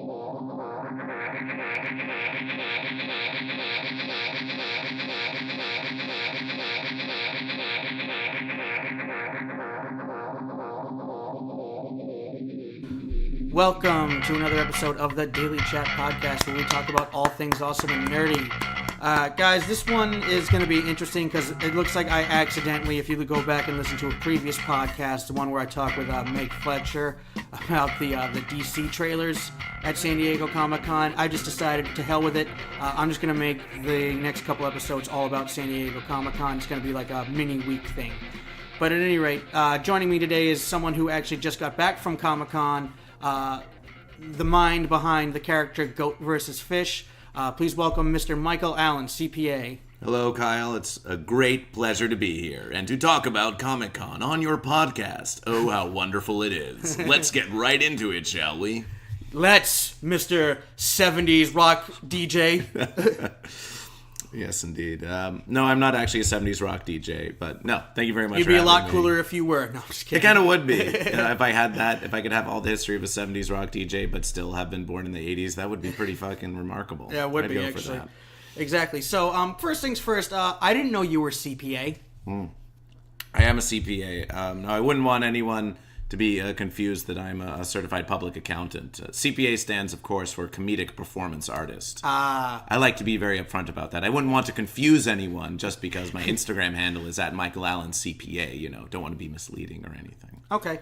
Welcome to another episode of the Daily Chat Podcast, where we talk about all things awesome and nerdy. Guys, this one is going to be interesting because it looks like I accidentally, if you go back and listen to a previous podcast, the one where I talked with Meg Fletcher about the DC trailers at San Diego Comic-Con, I just decided to hell with it. I'm just going to make the next couple episodes all about San Diego Comic-Con. It's going to be like a mini week thing. But at any rate, joining me today is someone who actually just got back from Comic-Con, the mind behind the character Goat vs. Fish. Please welcome Mr. Michael Allen, CPA. Hello, Kyle. It's a great pleasure to be here and to talk about Comic-Con on your podcast. Oh, how wonderful it is. Let's get right into it, shall we? Let's, Mr. 70s rock DJ. Yes, indeed. No, I'm not actually a 70s rock DJ, but no, thank you very much. You'd be a lot cooler if you were. No, I'm just kidding. It kind of would be. If I had that, if I could have all the history of a 70s rock DJ, but still have been born in the 80s, that would be pretty fucking remarkable. Yeah, it would be, actually. Exactly. So, first things first, I didn't know you were CPA. I am a CPA. No, I wouldn't want anyone to be confused that I'm a certified public accountant. CPA stands, of course, for Comedic Performance Artist. I like to be very upfront about that. I wouldn't want to confuse anyone just because my Instagram handle is @MichaelAllenCPA. You know, don't want to be misleading or anything. Okay.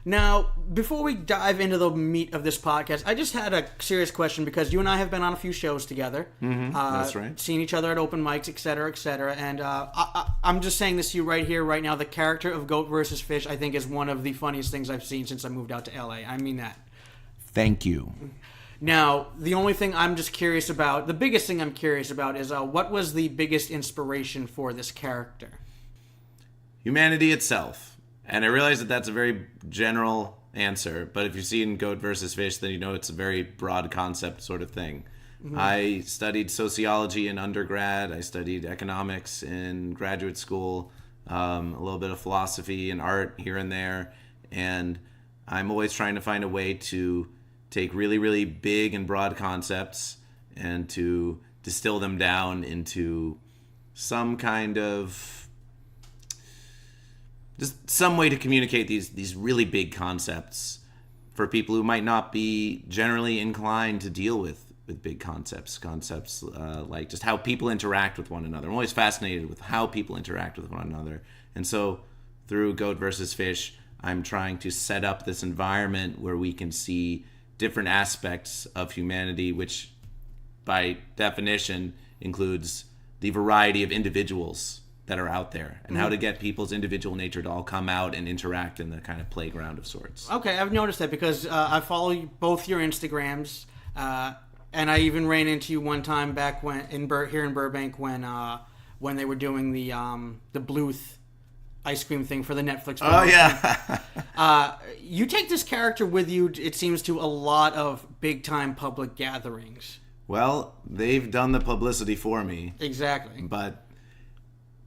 Now, before we dive into the meat of this podcast, I just had a serious question because you and I have been on a few shows together. That's right. Seen each other at open mics, etc., etc. And I'm just saying this to you right here, right now. The character of Goat vs. Fish, I think, is one of the funniest things I've seen since I moved out to LA. I mean that. Thank you. Now, the only thing I'm just curious about, the biggest thing I'm curious about is what was the biggest inspiration for this character? Humanity itself. And I realize that that's a very general answer, but if you've seen Goat vs. Fish, then you know it's a very broad concept sort of thing. Mm-hmm. I studied sociology in undergrad. I studied economics in graduate school, a little bit of philosophy and art here and there. And I'm always trying to find a way to take really, really big and broad concepts and to distill them down into some kind of just some way to communicate these really big concepts for people who might not be generally inclined to deal with big concepts like just how people interact with one another. I'm always fascinated with how people interact with one another. And so through Goat vs. Fish, I'm trying to set up this environment where we can see different aspects of humanity, which by definition includes the variety of individuals that are out there, and how to get people's individual nature to all come out and interact in the kind of playground of sorts. Okay, I've noticed that because I follow both your Instagrams, and I even ran into you one time back when here in Burbank when they were doing the Bluth ice cream thing for the Netflix promotion. Oh yeah. You take this character with you, it seems, to a lot of big time public gatherings. Well, they've done the publicity for me. Exactly. But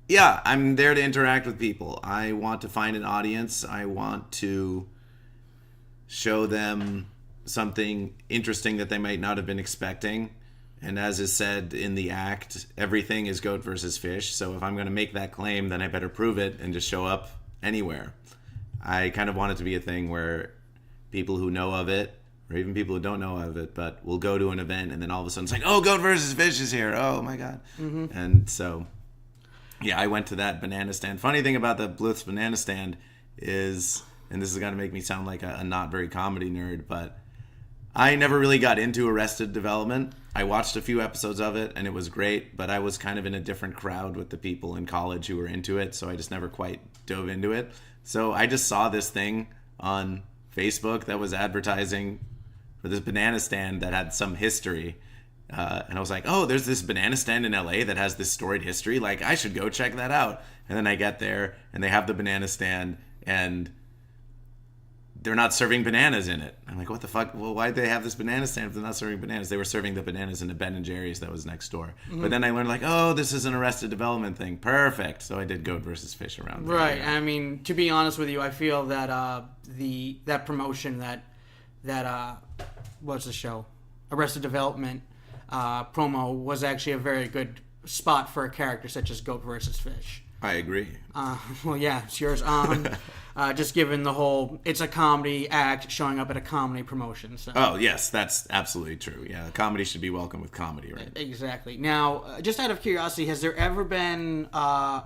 yeah, I'm there to interact with people. I want to find an audience. I want to show them something interesting that they might not have been expecting. And as is said in the act, everything is Goat versus Fish. So if I'm going to make that claim, then I better prove it and just show up anywhere. I kind of want it to be a thing where people who know of it, or even people who don't know of it, but will go to an event and then all of a sudden it's like, oh, Goat versus Fish is here. Oh my God. Mm-hmm. And so yeah, I went to that banana stand. Funny thing about the Bluth's banana stand is, and this is going to make me sound like a not very comedy nerd, but I never really got into Arrested Development. I watched a few episodes of it, and it was great, but I was kind of in a different crowd with the people in college who were into it, so I just never quite dove into it. So I just saw this thing on Facebook that was advertising for this banana stand that had some history. And I was like, oh, there's this banana stand in LA that has this storied history. Like, I should go check that out. And then I get there, and they have the banana stand, and they're not serving bananas in it. I'm like, what the fuck? Well, why'd they have this banana stand if they're not serving bananas? They were serving the bananas in a Ben & Jerry's that was next door. Mm-hmm. But then I learned, like, oh, this is an Arrested Development thing. Perfect. So I did Goat versus Fish around there. Right. I mean, to be honest with you, I feel that that promotion, that what's the show? Arrested Development promo was actually a very good spot for a character such as Goat versus Fish. I agree. Well, yeah, it's yours. Just given the whole, it's a comedy act showing up at a comedy promotion. So. Oh, yes, that's absolutely true. Yeah, comedy should be welcome with comedy, right? Exactly. Now, just out of curiosity, has there ever been, because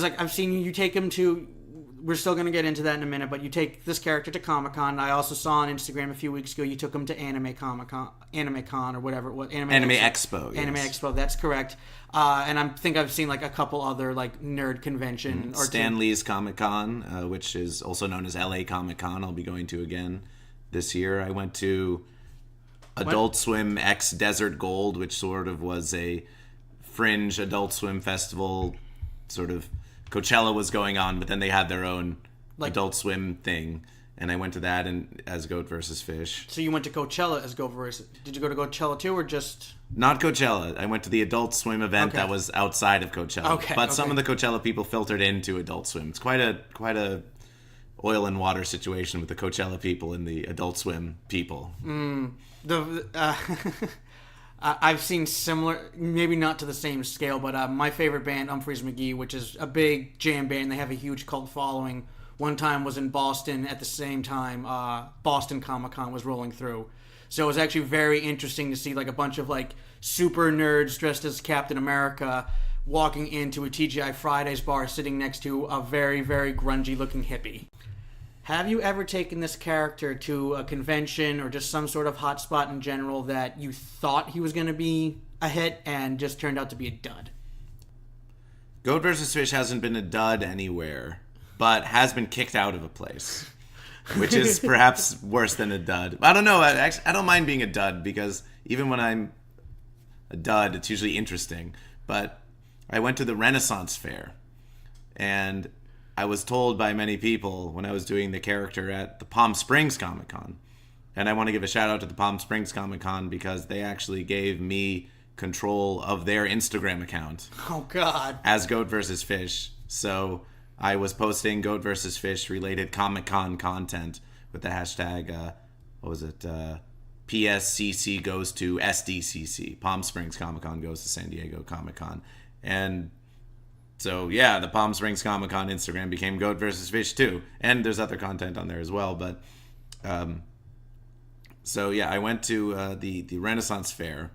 like I've seen you take him to, we're still going to get into that in a minute, but you take this character to Comic-Con. I also saw on Instagram a few weeks ago you took him to Anime Con or whatever it was. Anime Expo. Anime yes. Expo, that's correct. And I think I've seen like a couple other like nerd convention or Stan Lee's Comic-Con, which is also known as LA Comic-Con. I'll be going to again this year. I went to Adult Swim X Desert Gold, which sort of was a fringe Adult Swim festival. Sort of Coachella was going on, but then they had their own Adult Swim thing. And I went to that as Goat versus Fish. So you went to Coachella as Goat versus... Did you go to Coachella too, or just... Not Coachella. I went to the Adult Swim event that was outside of Coachella. Okay. But some of the Coachella people filtered into Adult Swim. It's quite a oil and water situation with the Coachella people and the Adult Swim people. I've seen similar, maybe not to the same scale, but my favorite band, Humphreys McGee, which is a big jam band. They have a huge cult following. One time was in Boston at the same time Boston Comic-Con was rolling through. So it was actually very interesting to see like a bunch of like super nerds dressed as Captain America walking into a TGI Fridays bar sitting next to a very, very grungy looking hippie. Have you ever taken this character to a convention or just some sort of hotspot in general that you thought he was going to be a hit and just turned out to be a dud? Goat versus Fish hasn't been a dud anywhere, but has been kicked out of a place, which is perhaps worse than a dud. I don't know. I don't mind being a dud because even when I'm a dud, it's usually interesting. But I went to the Renaissance Fair, and I was told by many people when I was doing the character at the Palm Springs Comic-Con, and I want to give a shout out to the Palm Springs Comic-Con because they actually gave me control of their Instagram account. Oh, God. As Goat versus Fish. So I was posting Goat versus Fish related Comic-Con content with the hashtag, what was it? PSCC goes to SDCC. Palm Springs Comic-Con goes to San Diego Comic-Con. And so, yeah, the Palm Springs Comic-Con Instagram became Goat versus Fish, too. And there's other content on there as well. But, so, yeah, I went to the Renaissance Fair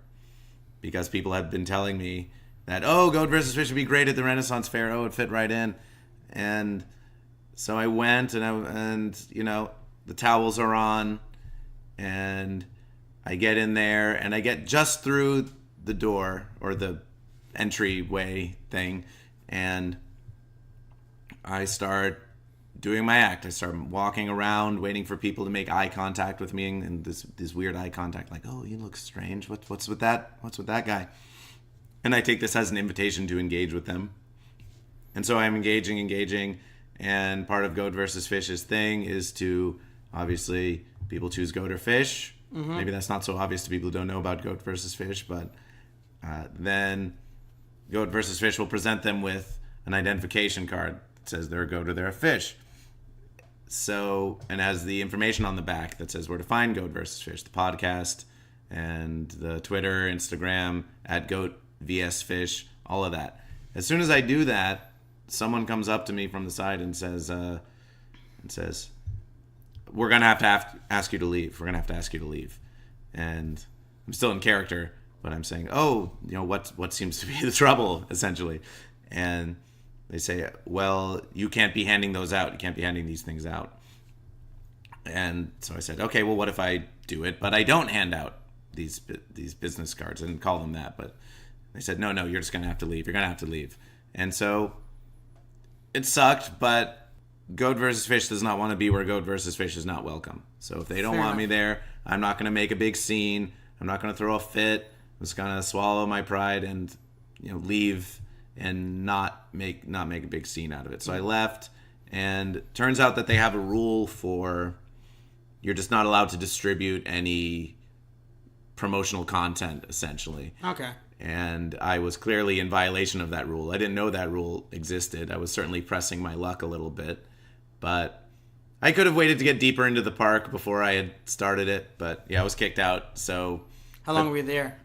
because people had been telling me that, oh, Goat versus Fish would be great at the Renaissance Fair. Oh, it'd fit right in. And so I went, and you know, the towels are on, and I get in there, and I get just through the door, or the entryway thing, and I start doing my act. I start walking around, waiting for people to make eye contact with me, and this weird eye contact, like, oh, you look strange. What's with that? What's with that guy? And I take this as an invitation to engage with them. And so I'm engaging, and part of Goat versus Fish's thing is to, obviously, people choose Goat or Fish. Mm-hmm. Maybe that's not so obvious to people who don't know about Goat versus Fish, but then Goat versus Fish will present them with an identification card that says they're a goat or they're a fish. So, and has the information on the back that says where to find Goat versus Fish, the podcast, and the Twitter, Instagram, at Goat vs Fish, all of that. As soon as I do that, someone comes up to me from the side and says, we're going to have to ask you to leave. We're going to have to ask you to leave. And I'm still in character, but I'm saying, oh, you know, what seems to be the trouble, essentially. And they say, well, you can't be handing those out. You can't be handing these things out. And so I said, okay, well, what if I do it, but I don't hand out these business cards? I didn't call them that, but they said, no, you're just going to have to leave. You're going to have to leave. And so it sucked, but Goat versus Fish does not want to be where Goat versus Fish is not welcome. So if they don't want me there, I'm not going to make a big scene. I'm not going to throw a fit. I'm just going to swallow my pride and, you know, leave and not make a big scene out of it. So I left, and turns out that they have a rule for you're just not allowed to distribute any promotional content, essentially. Okay. And I was clearly in violation of that rule. I didn't know that rule existed. I was certainly pressing my luck a little bit, but I could have waited to get deeper into the park before I had started it, but yeah, I was kicked out. So How long were you there?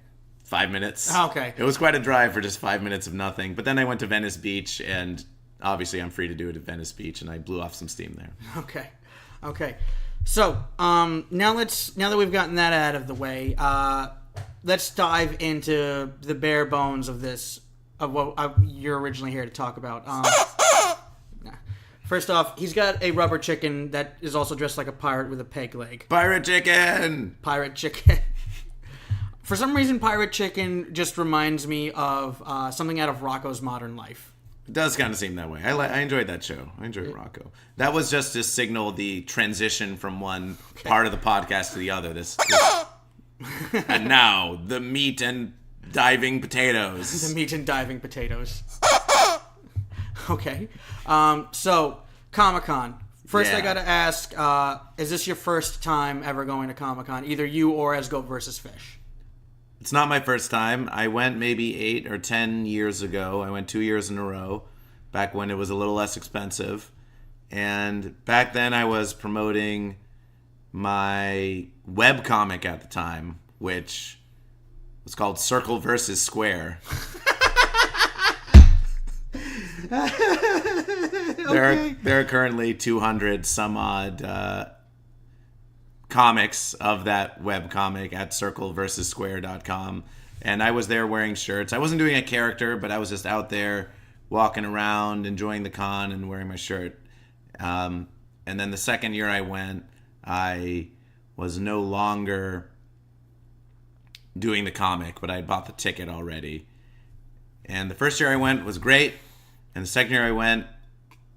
5 minutes. Oh, okay. It was quite a drive for just 5 minutes of nothing. But then I went to Venice Beach, and obviously I'm free to do it at Venice Beach, and I blew off some steam there. Okay. So now that we've gotten that out of the way, let's dive into the bare bones of this, of what you're originally here to talk about. First off, he's got a rubber chicken that is also dressed like a pirate with a peg leg. Pirate chicken! Pirate chicken. For some reason, pirate chicken just reminds me of something out of Rocco's Modern Life. It does kind of seem that way. I enjoyed that show. I enjoyed Rocco. That was just to signal the transition from one part of the podcast to the other. This and now, the meat and diving potatoes. The meat and diving potatoes. Okay. So, Comic-Con. First, I gotta ask, is this your first time ever going to Comic-Con? Either you or as Goat vs. Fish? It's not my first time. I went maybe 8 or 10 years ago. I went 2 years in a row, back when it was a little less expensive. And back then I was promoting my webcomic at the time, which was called Circle versus Square. There are currently 200 some odd comics of that webcomic at circleversussquare.com. And I was there wearing shirts. I wasn't doing a character, but I was just out there walking around, enjoying the con and wearing my shirt. And then the second year I went, I was no longer doing the comic, but I had bought the ticket already. And the first year I went was great. And the second year I went,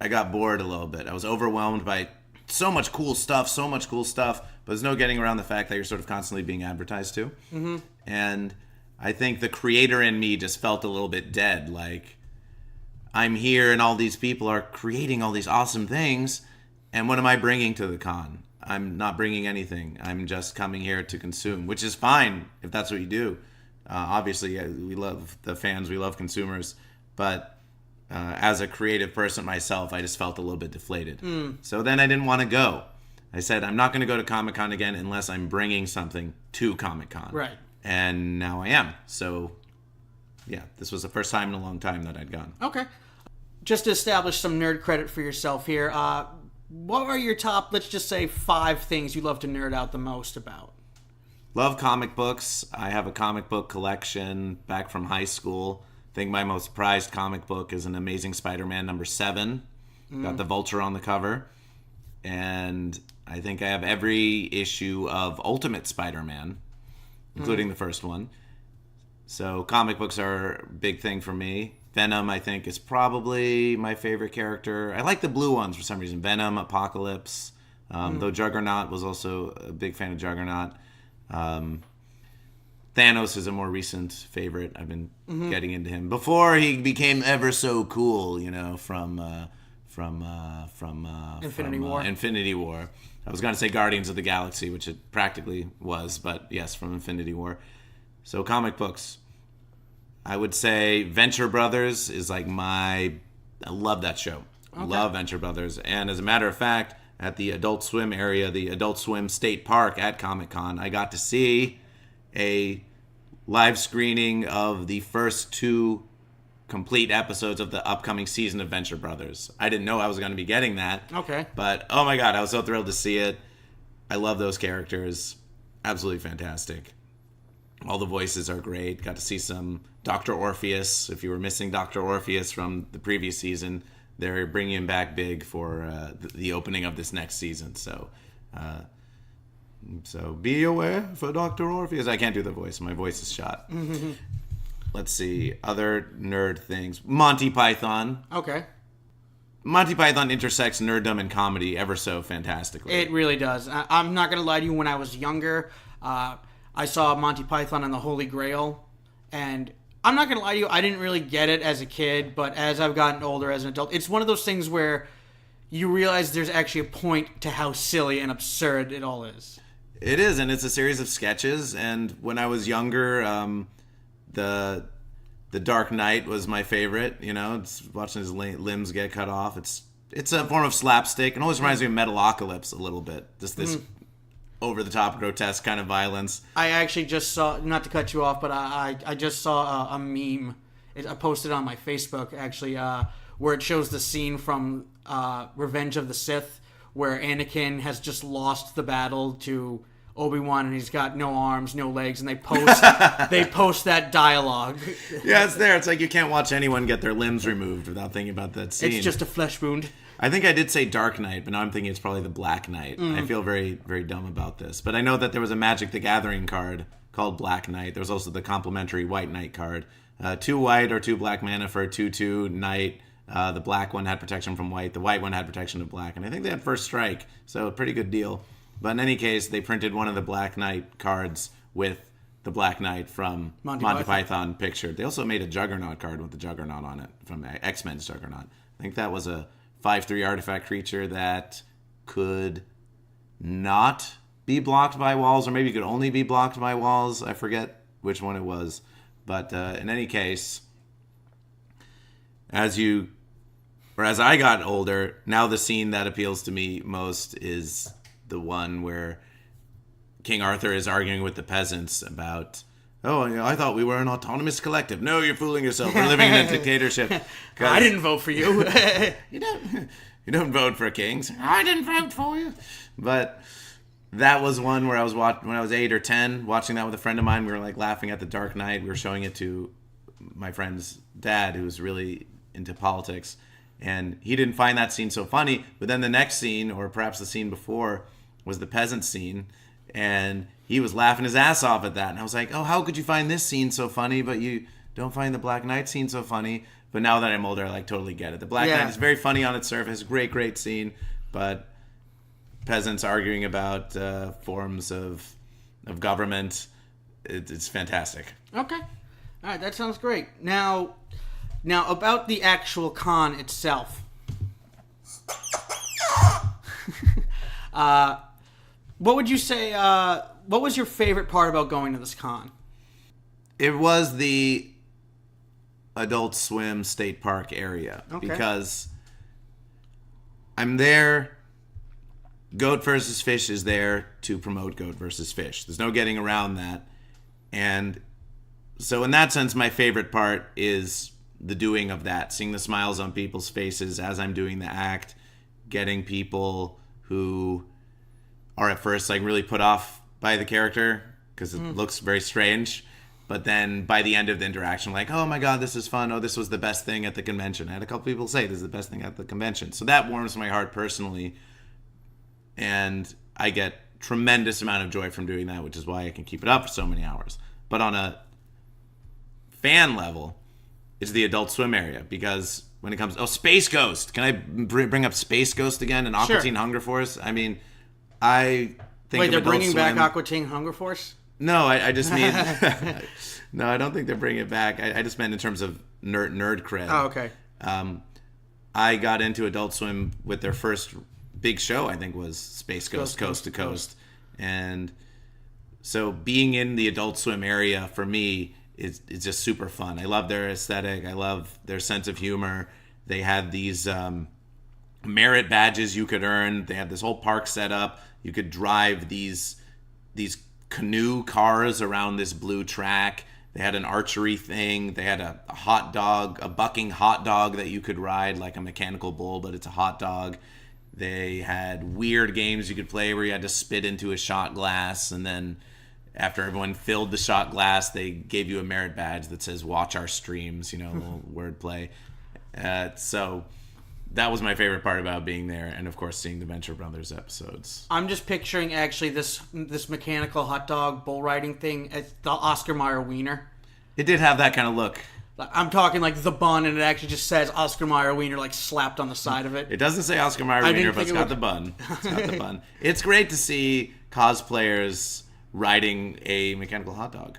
I got bored a little bit. I was overwhelmed by so much cool stuff, but there's no getting around the fact that you're sort of constantly being advertised to. Mm-hmm. And I think the creator in me just felt a little bit dead. Like, I'm here and all these people are creating all these awesome things, and what am I bringing to the con? I'm not bringing anything. I'm just coming here to consume, which is fine if that's what you do. Obviously, we love the fans, we love consumers, but as a creative person myself, I just felt a little bit deflated. So then I didn't want to go. I said, I'm not going to go to Comic-Con again unless I'm bringing something to Comic-Con. Right. And now I am. So, yeah, this was the first time in a long time that I'd gone. Okay. Just to establish some nerd credit for yourself here, what are your top, let's just say, 5 things you love to nerd out the most about? Love comic books. I have a comic book collection back from high school. I think my most prized comic book is an Amazing Spider-Man number 7. Got the Vulture on the cover. And I think I have every issue of Ultimate Spider-Man, including the first one. So comic books are a big thing for me. Venom, I think, is probably my favorite character. I like the blue ones for some reason. Venom, Apocalypse. Though Juggernaut was also a big fan of Juggernaut. Thanos is a more recent favorite. I've been getting into him before he became ever so cool, you know, from Infinity War. I was going to say Guardians of the Galaxy, which it practically was, but yes, from Infinity War. So comic books. I would say Venture Brothers is like I love that show. Okay. Love Venture Brothers. And as a matter of fact, at the Adult Swim area, the Adult Swim State Park at Comic-Con, I got to see a live screening of the first 2 complete episodes of the upcoming season of Venture Brothers. I didn't know I was going to be getting that. Okay. But, oh my God, I was so thrilled to see it. I love those characters. Absolutely fantastic. All the voices are great. Got to see some Dr. Orpheus. If you were missing Dr. Orpheus from the previous season, they're bringing him back big for the opening of this next season. So be aware for Dr. Orpheus. I can't do the voice. My voice is shot. Let's see. Other nerd things. Monty Python. Okay. Monty Python intersects nerddom and comedy ever so fantastically. It really does. I'm not going to lie to you. When I was younger, I saw Monty Python and the Holy Grail, and I'm not going to lie to you, I didn't really get it as a kid, but as I've gotten older, as an adult, it's one of those things where you realize there's actually a point to how silly and absurd it all is. It is, and it's a series of sketches, and when I was younger, the Dark Knight was my favorite, you know, it's watching his limbs get cut off. It's It's a form of slapstick. It always reminds me of Metalocalypse a little bit. Just this over-the-top, grotesque kind of violence. I actually just saw, not to cut you off, but I just saw a meme. I posted on my Facebook, actually, where it shows the scene from Revenge of the Sith, where Anakin has just lost the battle to Obi-Wan, and he's got no arms, no legs, and they post that dialogue. Yeah, it's there. It's like you can't watch anyone get their limbs removed without thinking about that scene. It's just a flesh wound. I think I did say Dark Knight, but now I'm thinking it's probably the Black Knight. I feel very, very dumb about this. But I know that there was a Magic the Gathering card called Black Knight. There was also the complimentary White Knight card. 2 white or 2 black mana for a 2/2 Knight. The black one had protection from white. The white one had protection of black. And I think they had first strike, so a pretty good deal. But in any case, they printed one of the Black Knight cards with the Black Knight from Monty Python pictured. They also made a Juggernaut card with the Juggernaut on it from X-Men's Juggernaut. I think that was a 5/3 artifact creature that could not be blocked by walls, or maybe could only be blocked by walls. I forget which one it was. But in any case, as I got older, now the scene that appeals to me most is the one where King Arthur is arguing with the peasants about, I thought we were an autonomous collective. No, you're fooling yourself. We're living in a dictatorship. I didn't vote for you. You don't vote for kings. I didn't vote for you. But that was one where I was when I was 8 or 10, watching that with a friend of mine. We were like laughing at the Dark Knight. We were showing it to my friend's dad, who was really into politics, and he didn't find that scene so funny. But then the next scene, or perhaps the scene before, was the peasant scene, and he was laughing his ass off at that. And I was like, how could you find this scene so funny, but you don't find the Black Knight scene so funny? But now that I'm older, I totally get it. The Black Knight is very funny on its surface, great scene, but peasants arguing about forms of government, it's fantastic. Okay. All right, that sounds great. Now about the actual con itself. What would you say, what was your favorite part about going to this con? It was the Adult Swim State Park area. Okay. Because I'm there. Goat versus Fish is there to promote Goat versus Fish. There's no getting around that. And so in that sense, my favorite part is the doing of that, seeing the smiles on people's faces as I'm doing the act, getting people who are at first like really put off by the character because it looks very strange, but then by the end of the interaction, like, oh my god, this is fun. Oh, this was the best thing at the convention. I had a couple people say this is the best thing at the convention. So that warms my heart personally, and I get tremendous amount of joy from doing that, which is why I can keep it up for so many hours. But on a fan level, it's the Adult Swim area, because when it comes... Space Ghost! Can I bring up Space Ghost again and Aqua Teen Hunger Force? I mean, I think... Wait, they're bringing back Aqua Teen Hunger Force? No, I just mean... No, I don't think they're bringing it back. I just meant in terms of nerd cred. Oh, okay. I got into Adult Swim with their first big show, I think, was Space Ghost Coast to Coast. And so being in the Adult Swim area, for me, it's just super fun. I love their aesthetic. I love their sense of humor. They had these merit badges you could earn. They had this whole park set up. You could drive these canoe cars around this blue track. They had an archery thing. They had a hot dog, a bucking hot dog that you could ride like a mechanical bull, but it's a hot dog. They had weird games you could play where you had to spit into a shot glass, and then after everyone filled the shot glass, they gave you a merit badge that says "Watch our streams." A little wordplay. So that was my favorite part about being there, and of course seeing the Venture Brothers episodes. I'm just picturing actually this mechanical hot dog bull riding thing as the Oscar Mayer wiener. It did have that kind of look. I'm talking like the bun, and it actually just says Oscar Mayer wiener like slapped on the side of it. It doesn't say Oscar Mayer wiener, but it's got the bun. It's got the bun. It's great to see cosplayers riding a mechanical hot dog.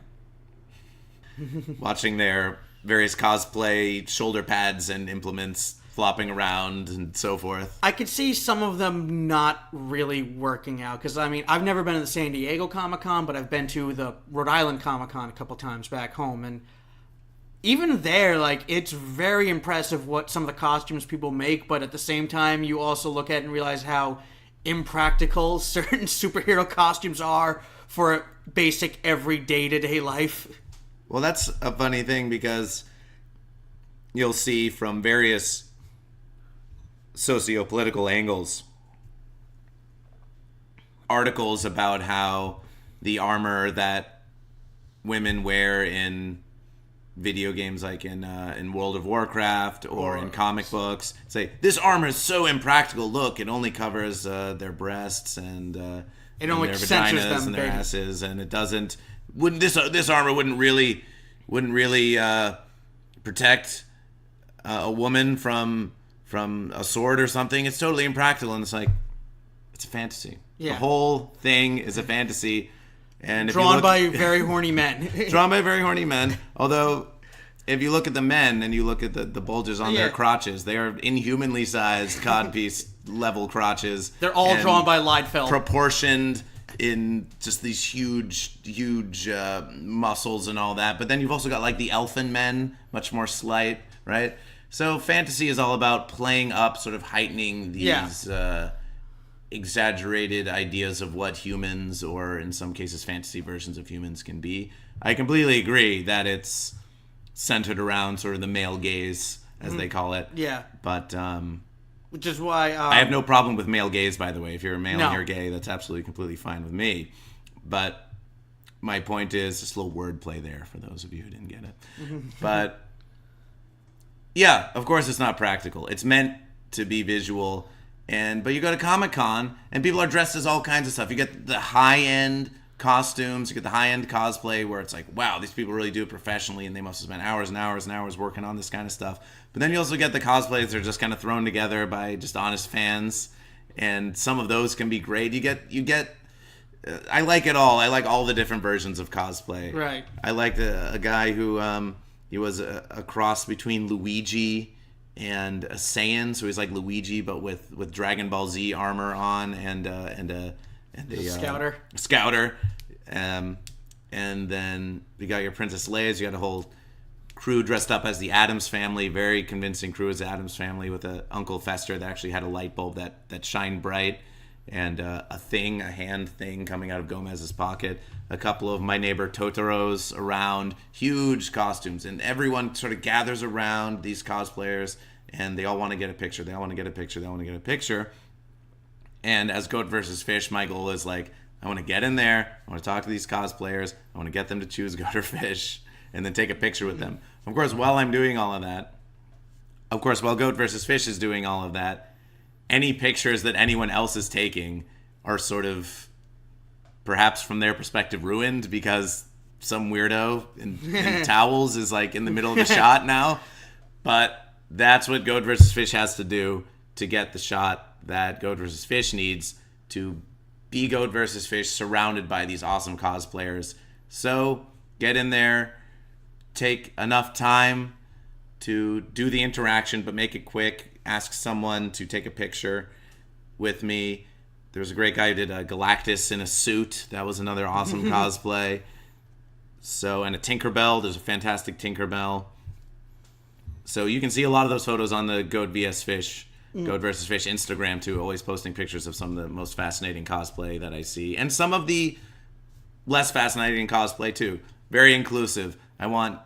Watching their various cosplay shoulder pads and implements flopping around and so forth. I could see some of them not really working out, because I mean, I've never been to the San Diego Comic-Con, but I've been to the Rhode Island Comic-Con a couple times back home, and even there, like, it's very impressive what some of the costumes people make, but at the same time, you also look at it and realize how impractical certain superhero costumes are for basic everyday to-day life. Well, that's a funny thing because you'll see from various socio-political angles articles about how the armor that women wear in video games like in World of Warcraft or in comic books say this armor is so impractical. Look, it only covers their breasts and it only their censors vaginas them, and their baby. asses, and it doesn't. Wouldn't this armor wouldn't really protect a woman from a sword or something? It's totally impractical, and it's like it's a fantasy. Yeah. The whole thing is a fantasy. And if Drawn you look, by very horny men. drawn by very horny men. Although, if you look at the men and you look at the bulges on their crotches, they are inhumanly sized codpiece level crotches. They're all and drawn by Liefeld. proportioned in just these huge muscles and all that. But then you've also got like the elfin men, much more slight, right? So fantasy is all about playing up, sort of heightening these exaggerated ideas of what humans, or in some cases fantasy versions of humans, can be. I completely agree that it's centered around sort of the male gaze, as they call it. Yeah. But Which is why... I have no problem with male gaze, by the way. If you're a male and No. you're gay, that's absolutely completely fine with me. But my point is just a little wordplay there for those of you who didn't get it. But yeah, of course it's not practical. It's meant to be visual. But you go to Comic-Con and people are dressed as all kinds of stuff. You get the high-end costumes, you get the high-end cosplay where it's like, wow, these people really do it professionally and they must have spent hours and hours and hours working on this kind of stuff. But then you also get the cosplays that are just kind of thrown together by just honest fans, and some of those can be great. You get I like it all. I like all the different versions of cosplay. Right. I liked a guy who he was a cross between Luigi and a Saiyan, so he's like Luigi but with Dragon Ball Z armor on and a Scouter. Scouter. And then you got your Princess Leia's. You got a whole crew dressed up as the Addams Family, very convincing crew as the Addams Family, with a Uncle Fester that actually had a light bulb that shined bright, and a hand thing coming out of Gomez's pocket. A couple of My Neighbor Totoros around, huge costumes, and everyone sort of gathers around these cosplayers, and they all want to get a picture. They all want to get a picture. They all want to get a picture. And as Goat versus Fish, my goal is like, I want to get in there. I want to talk to these cosplayers. I want to get them to choose Goat or Fish, and then take a picture with them. Of course, while I'm doing all of that, while Goat versus Fish is doing all of that, any pictures that anyone else is taking are sort of, perhaps from their perspective, ruined because some weirdo in towels is like in the middle of the shot now. But that's what Goat versus Fish has to do to get the shot that Goat versus Fish needs to be Goat versus Fish, surrounded by these awesome cosplayers. So get in there, take enough time to do the interaction, but make it quick. Ask someone to take a picture with me. There was a great guy who did a Galactus in a suit. That was another awesome cosplay. So, and a Tinkerbell. There's a fantastic Tinkerbell. So you can see a lot of those photos on the Goat vs. Fish, Goat versus Fish Instagram too. Always posting pictures of some of the most fascinating cosplay that I see, and some of the less fascinating cosplay too. Very inclusive. I want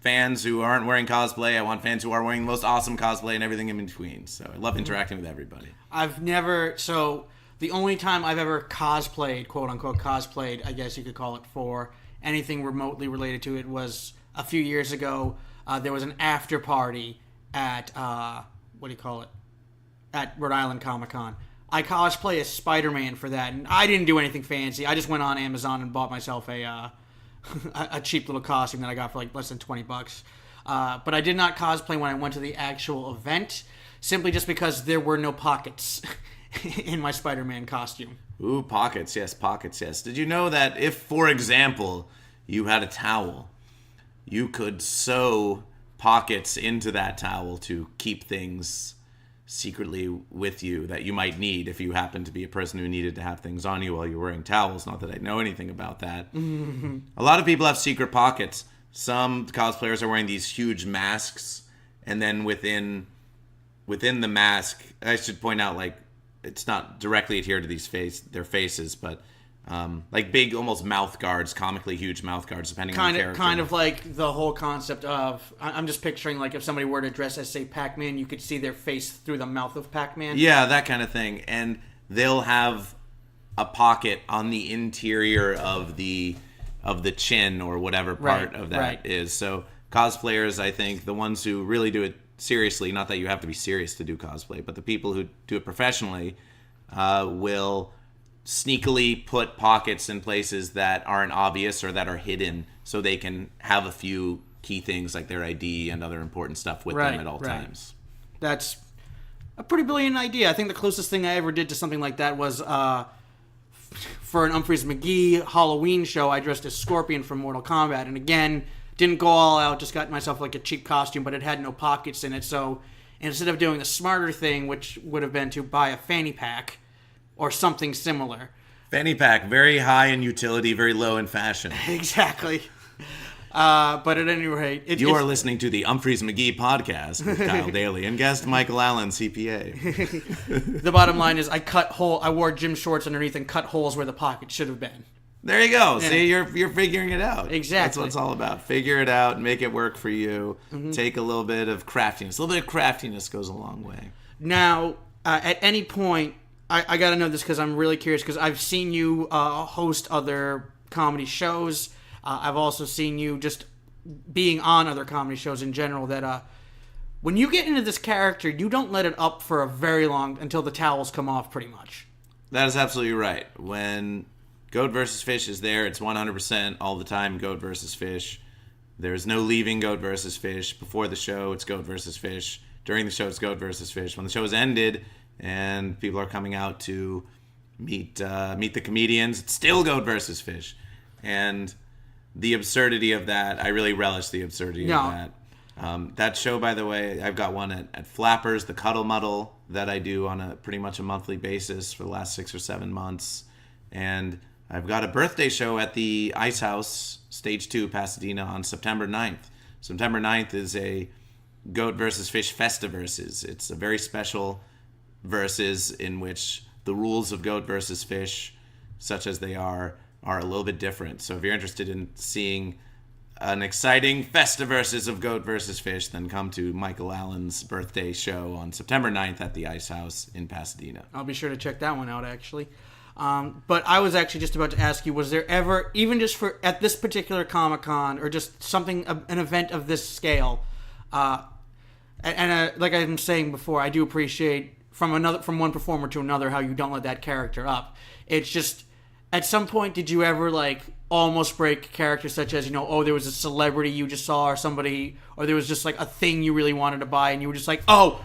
fans who aren't wearing cosplay. I want fans who are wearing the most awesome cosplay and everything in between. So I love interacting with everybody. The only time I've ever cosplayed, quote unquote cosplayed, I guess you could call it, for anything remotely related to it was a few years ago. There was an after party at, at Rhode Island Comic Con. I cosplayed as Spider-Man for that, and I didn't do anything fancy. I just went on Amazon and bought myself a cheap little costume that I got for like less than $20. But I did not cosplay when I went to the actual event, simply just because there were no pockets in my Spider-Man costume. Ooh, pockets, yes, pockets, yes. Did you know that if, for example, you had a towel, you could sew pockets into that towel to keep things secretly with you that you might need if you happen to be a person who needed to have things on you while you're wearing towels? Not that I know anything about that. A lot of people have secret pockets. some cosplayers are wearing these huge masks, and then within the mask, I should point out, like, it's not directly adhered to their faces, but like big, almost mouth guards, comically huge mouth guards, depending on the character. Kind of like the whole concept of, I'm just picturing, like, if somebody were to dress as, say, Pac-Man, you could see their face through the mouth of Pac-Man. Yeah, that kind of thing. And they'll have a pocket on the interior of the chin or whatever part of that is. So cosplayers, I think, the ones who really do it seriously, not that you have to be serious to do cosplay, but the people who do it professionally will sneakily put pockets in places that aren't obvious or that are hidden, so they can have a few key things like their ID and other important stuff with them at all times. That's a pretty brilliant idea. I think the closest thing I ever did to something like that was for an Humphreys McGee Halloween show. I dressed as Scorpion from Mortal Kombat, and again, didn't go all out, just got myself like a cheap costume, but it had no pockets in it. So instead of doing the smarter thing, which would have been to buy a fanny pack or something similar. Fanny pack, very high in utility, very low in fashion. Exactly. But at any rate... You are listening to the Humphreys McGee podcast with Kyle Daley and guest Michael Allen, CPA. The bottom line is I wore gym shorts underneath and cut holes where the pocket should have been. There you go. Yeah. See, you're figuring it out. Exactly. That's what it's all about. Figure it out, make it work for you. Mm-hmm. Take a little bit of craftiness. A little bit of craftiness goes a long way. Now, at any point, I got to know this because I'm really curious, because I've seen you host other comedy shows. I've also seen you just being on other comedy shows in general, that when you get into this character, you don't let it up for a very long, until the towels come off, pretty much. That is absolutely right. When Goat vs. Fish is there, it's 100% all the time Goat vs. Fish. There's no leaving Goat vs. Fish. Before the show, it's Goat vs. Fish. During the show, it's Goat vs. Fish. When the show is ended and people are coming out to meet the comedians, it's still Goat vs. Fish. And the absurdity of that, I really relish the absurdity of that. That show, by the way, I've got one at Flappers, the Cuddle Muddle, that I do on a pretty much a monthly basis for the last 6 or 7 months. And I've got a birthday show at the Ice House, Stage 2, Pasadena, on September 9th. September 9th is a Goat vs. Fish Festiverses. It's a very special versus in which the rules of Goat vs. Fish, such as they are a little bit different. So if you're interested in seeing an exciting Festiverses of Goat vs. Fish, then come to Michael Allen's birthday show on September 9th at the Ice House in Pasadena. I'll be sure to check that one out, actually. But I was actually just about to ask you, was there ever, even just for at this particular Comic-Con, or just something, an event of this scale, and like I'm saying before, I do appreciate from one performer to another how you don't let that character up. It's just, at some point, did you ever like almost break characters, such as, there was a celebrity you just saw, or somebody, or there was just like a thing you really wanted to buy, and you were just like, oh.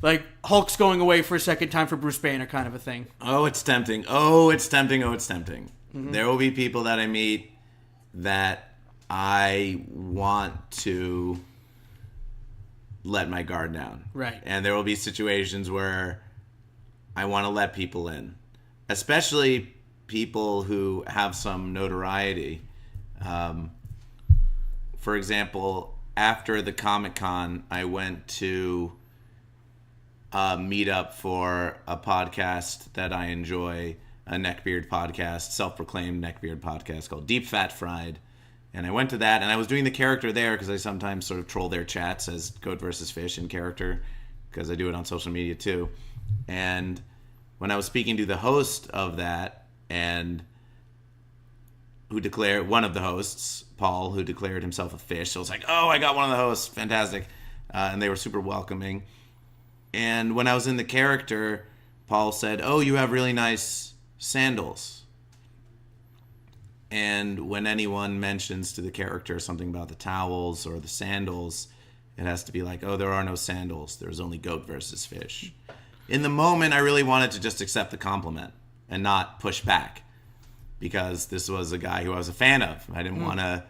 Like, Hulk's going away for a second time for Bruce Banner kind of a thing. Oh, it's tempting. Oh, it's tempting. Mm-hmm. There will be people that I meet that I want to let my guard down. Right. And there will be situations where I want to let people in. Especially people who have some notoriety. For example, after the Comic-Con, I went to meet up for a podcast that I enjoy, a neckbeard podcast, self-proclaimed neckbeard podcast called Deep Fat Fried. And I went to that, and I was doing the character there because I sometimes sort of troll their chats as Goat vs. Fish in character, because I do it on social media too. And when I was speaking to the host of that, and one of the hosts, Paul, who declared himself a fish, so I was like, oh, I got one of the hosts, fantastic. And they were super welcoming. And when I was in the character, Paul said, oh, you have really nice sandals. And when anyone mentions to the character something about the towels or the sandals, it has to be like, oh, there are no sandals. There's only Goat vs. Fish. In the moment, I really wanted to just accept the compliment and not push back, because this was a guy who I was a fan of. I didn't want to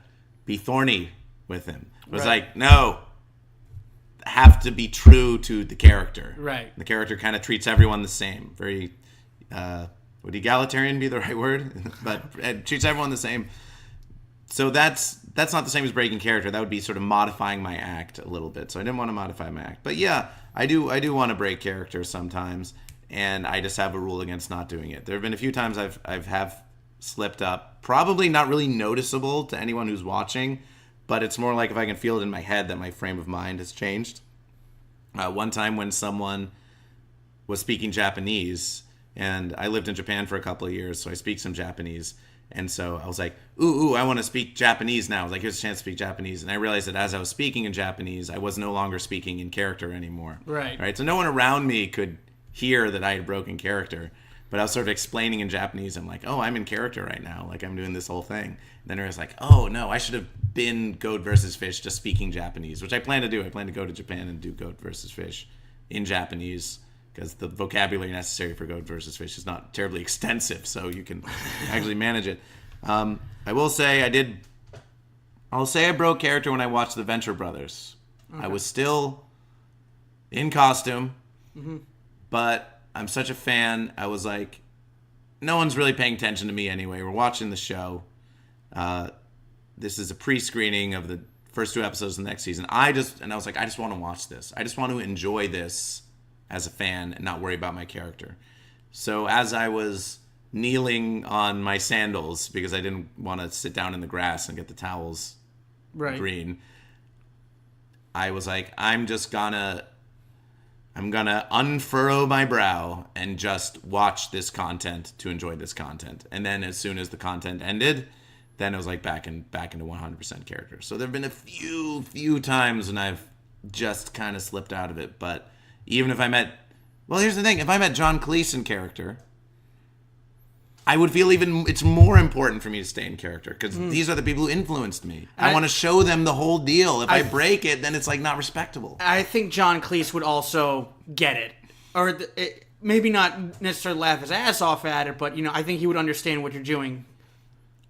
be thorny with him. It was like, no, have to be true to the character. Right. The character kind of treats everyone the same. Very, would egalitarian be the right word? But it treats everyone the same. So that's not the same as breaking character. That would be sort of modifying my act a little bit. So I didn't want to modify my act. But yeah, I do want to break character sometimes, and I just have a rule against not doing it. There have been a few times I've have slipped up. Probably not really noticeable to anyone who's watching, but it's more like if I can feel it in my head that my frame of mind has changed. One time when someone was speaking Japanese, and I lived in Japan for a couple of years, so I speak some Japanese. And so I was like, ooh, I want to speak Japanese now. I was like, here's a chance to speak Japanese. And I realized that as I was speaking in Japanese, I was no longer speaking in character anymore. Right. So no one around me could hear that I had broken character. But I was sort of explaining in Japanese. I'm like, oh, I'm in character right now. Like, I'm doing this whole thing. And then I was like, oh, no, I should have been Goat versus Fish just speaking Japanese, which I plan to do. I plan to go to Japan and do Goat versus Fish in Japanese, because the vocabulary necessary for Goat versus Fish is not terribly extensive, so you can actually manage it. I will say I broke character when I watched The Venture Brothers. Okay. I was still in costume, but I'm such a fan. I was like, no one's really paying attention to me anyway. We're watching the show. This is a pre-screening of the first 2 episodes of the next season. I was like, I just want to watch this. I just want to enjoy this as a fan and not worry about my character. So as I was kneeling on my sandals, because I didn't want to sit down in the grass and get the towels green, I was like, I'm gonna unfurrow my brow and just watch this content to enjoy this content. And then as soon as the content ended, then it was like back into 100% character. So there have been a few times when I've just kind of slipped out of it, but even if here's the thing. If I met John Cleese in character, I would feel it's more important for me to stay in character, because these are the people who influenced me. I want to show them the whole deal. If I break it, then it's like not respectable. I think John Cleese would also get it. Or maybe not necessarily laugh his ass off at it, but I think he would understand what you're doing.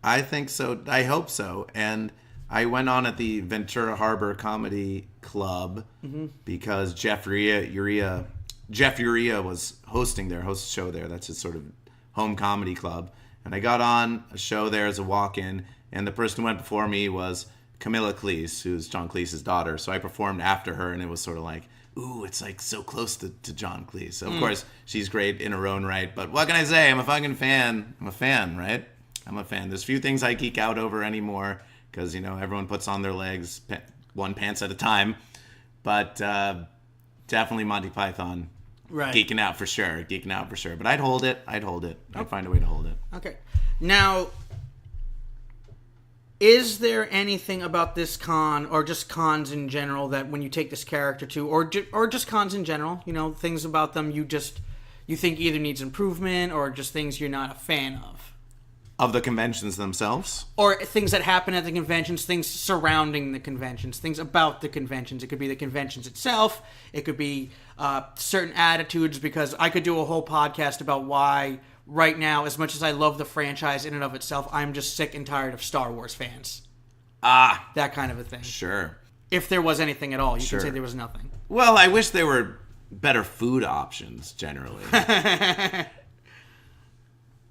I think so. I hope so. And I went on at the Ventura Harbor Comedy Club because Jeff Urea was hosting their show there. That's his sort of home comedy club. And I got on a show there as a walk-in, and the person who went before me was Camilla Cleese, who's John Cleese's daughter. So I performed after her, and it was sort of like, ooh, it's like so close to John Cleese. So of course, she's great in her own right. But what can I say? I'm a fucking fan. I'm a fan, right? I'm a fan. There's few things I geek out over anymore, because everyone puts on their legs one pants at a time. But definitely Monty Python. Right. Geeking out for sure. But I'd hold it. I'd find a way to hold it. Okay. Now, is there anything about this con, or just cons in general, that when you take this character to, or just cons in general, things about them you think either needs improvement, or just things you're not a fan of? Of the conventions themselves? Or things that happen at the conventions, things surrounding the conventions, things about the conventions. It could be the conventions itself. It could be certain attitudes, because I could do a whole podcast about why right now, as much as I love the franchise in and of itself, I'm just sick and tired of Star Wars fans. That kind of a thing. Sure. If there was anything at all, you can say there was nothing. Well, I wish there were better food options, generally.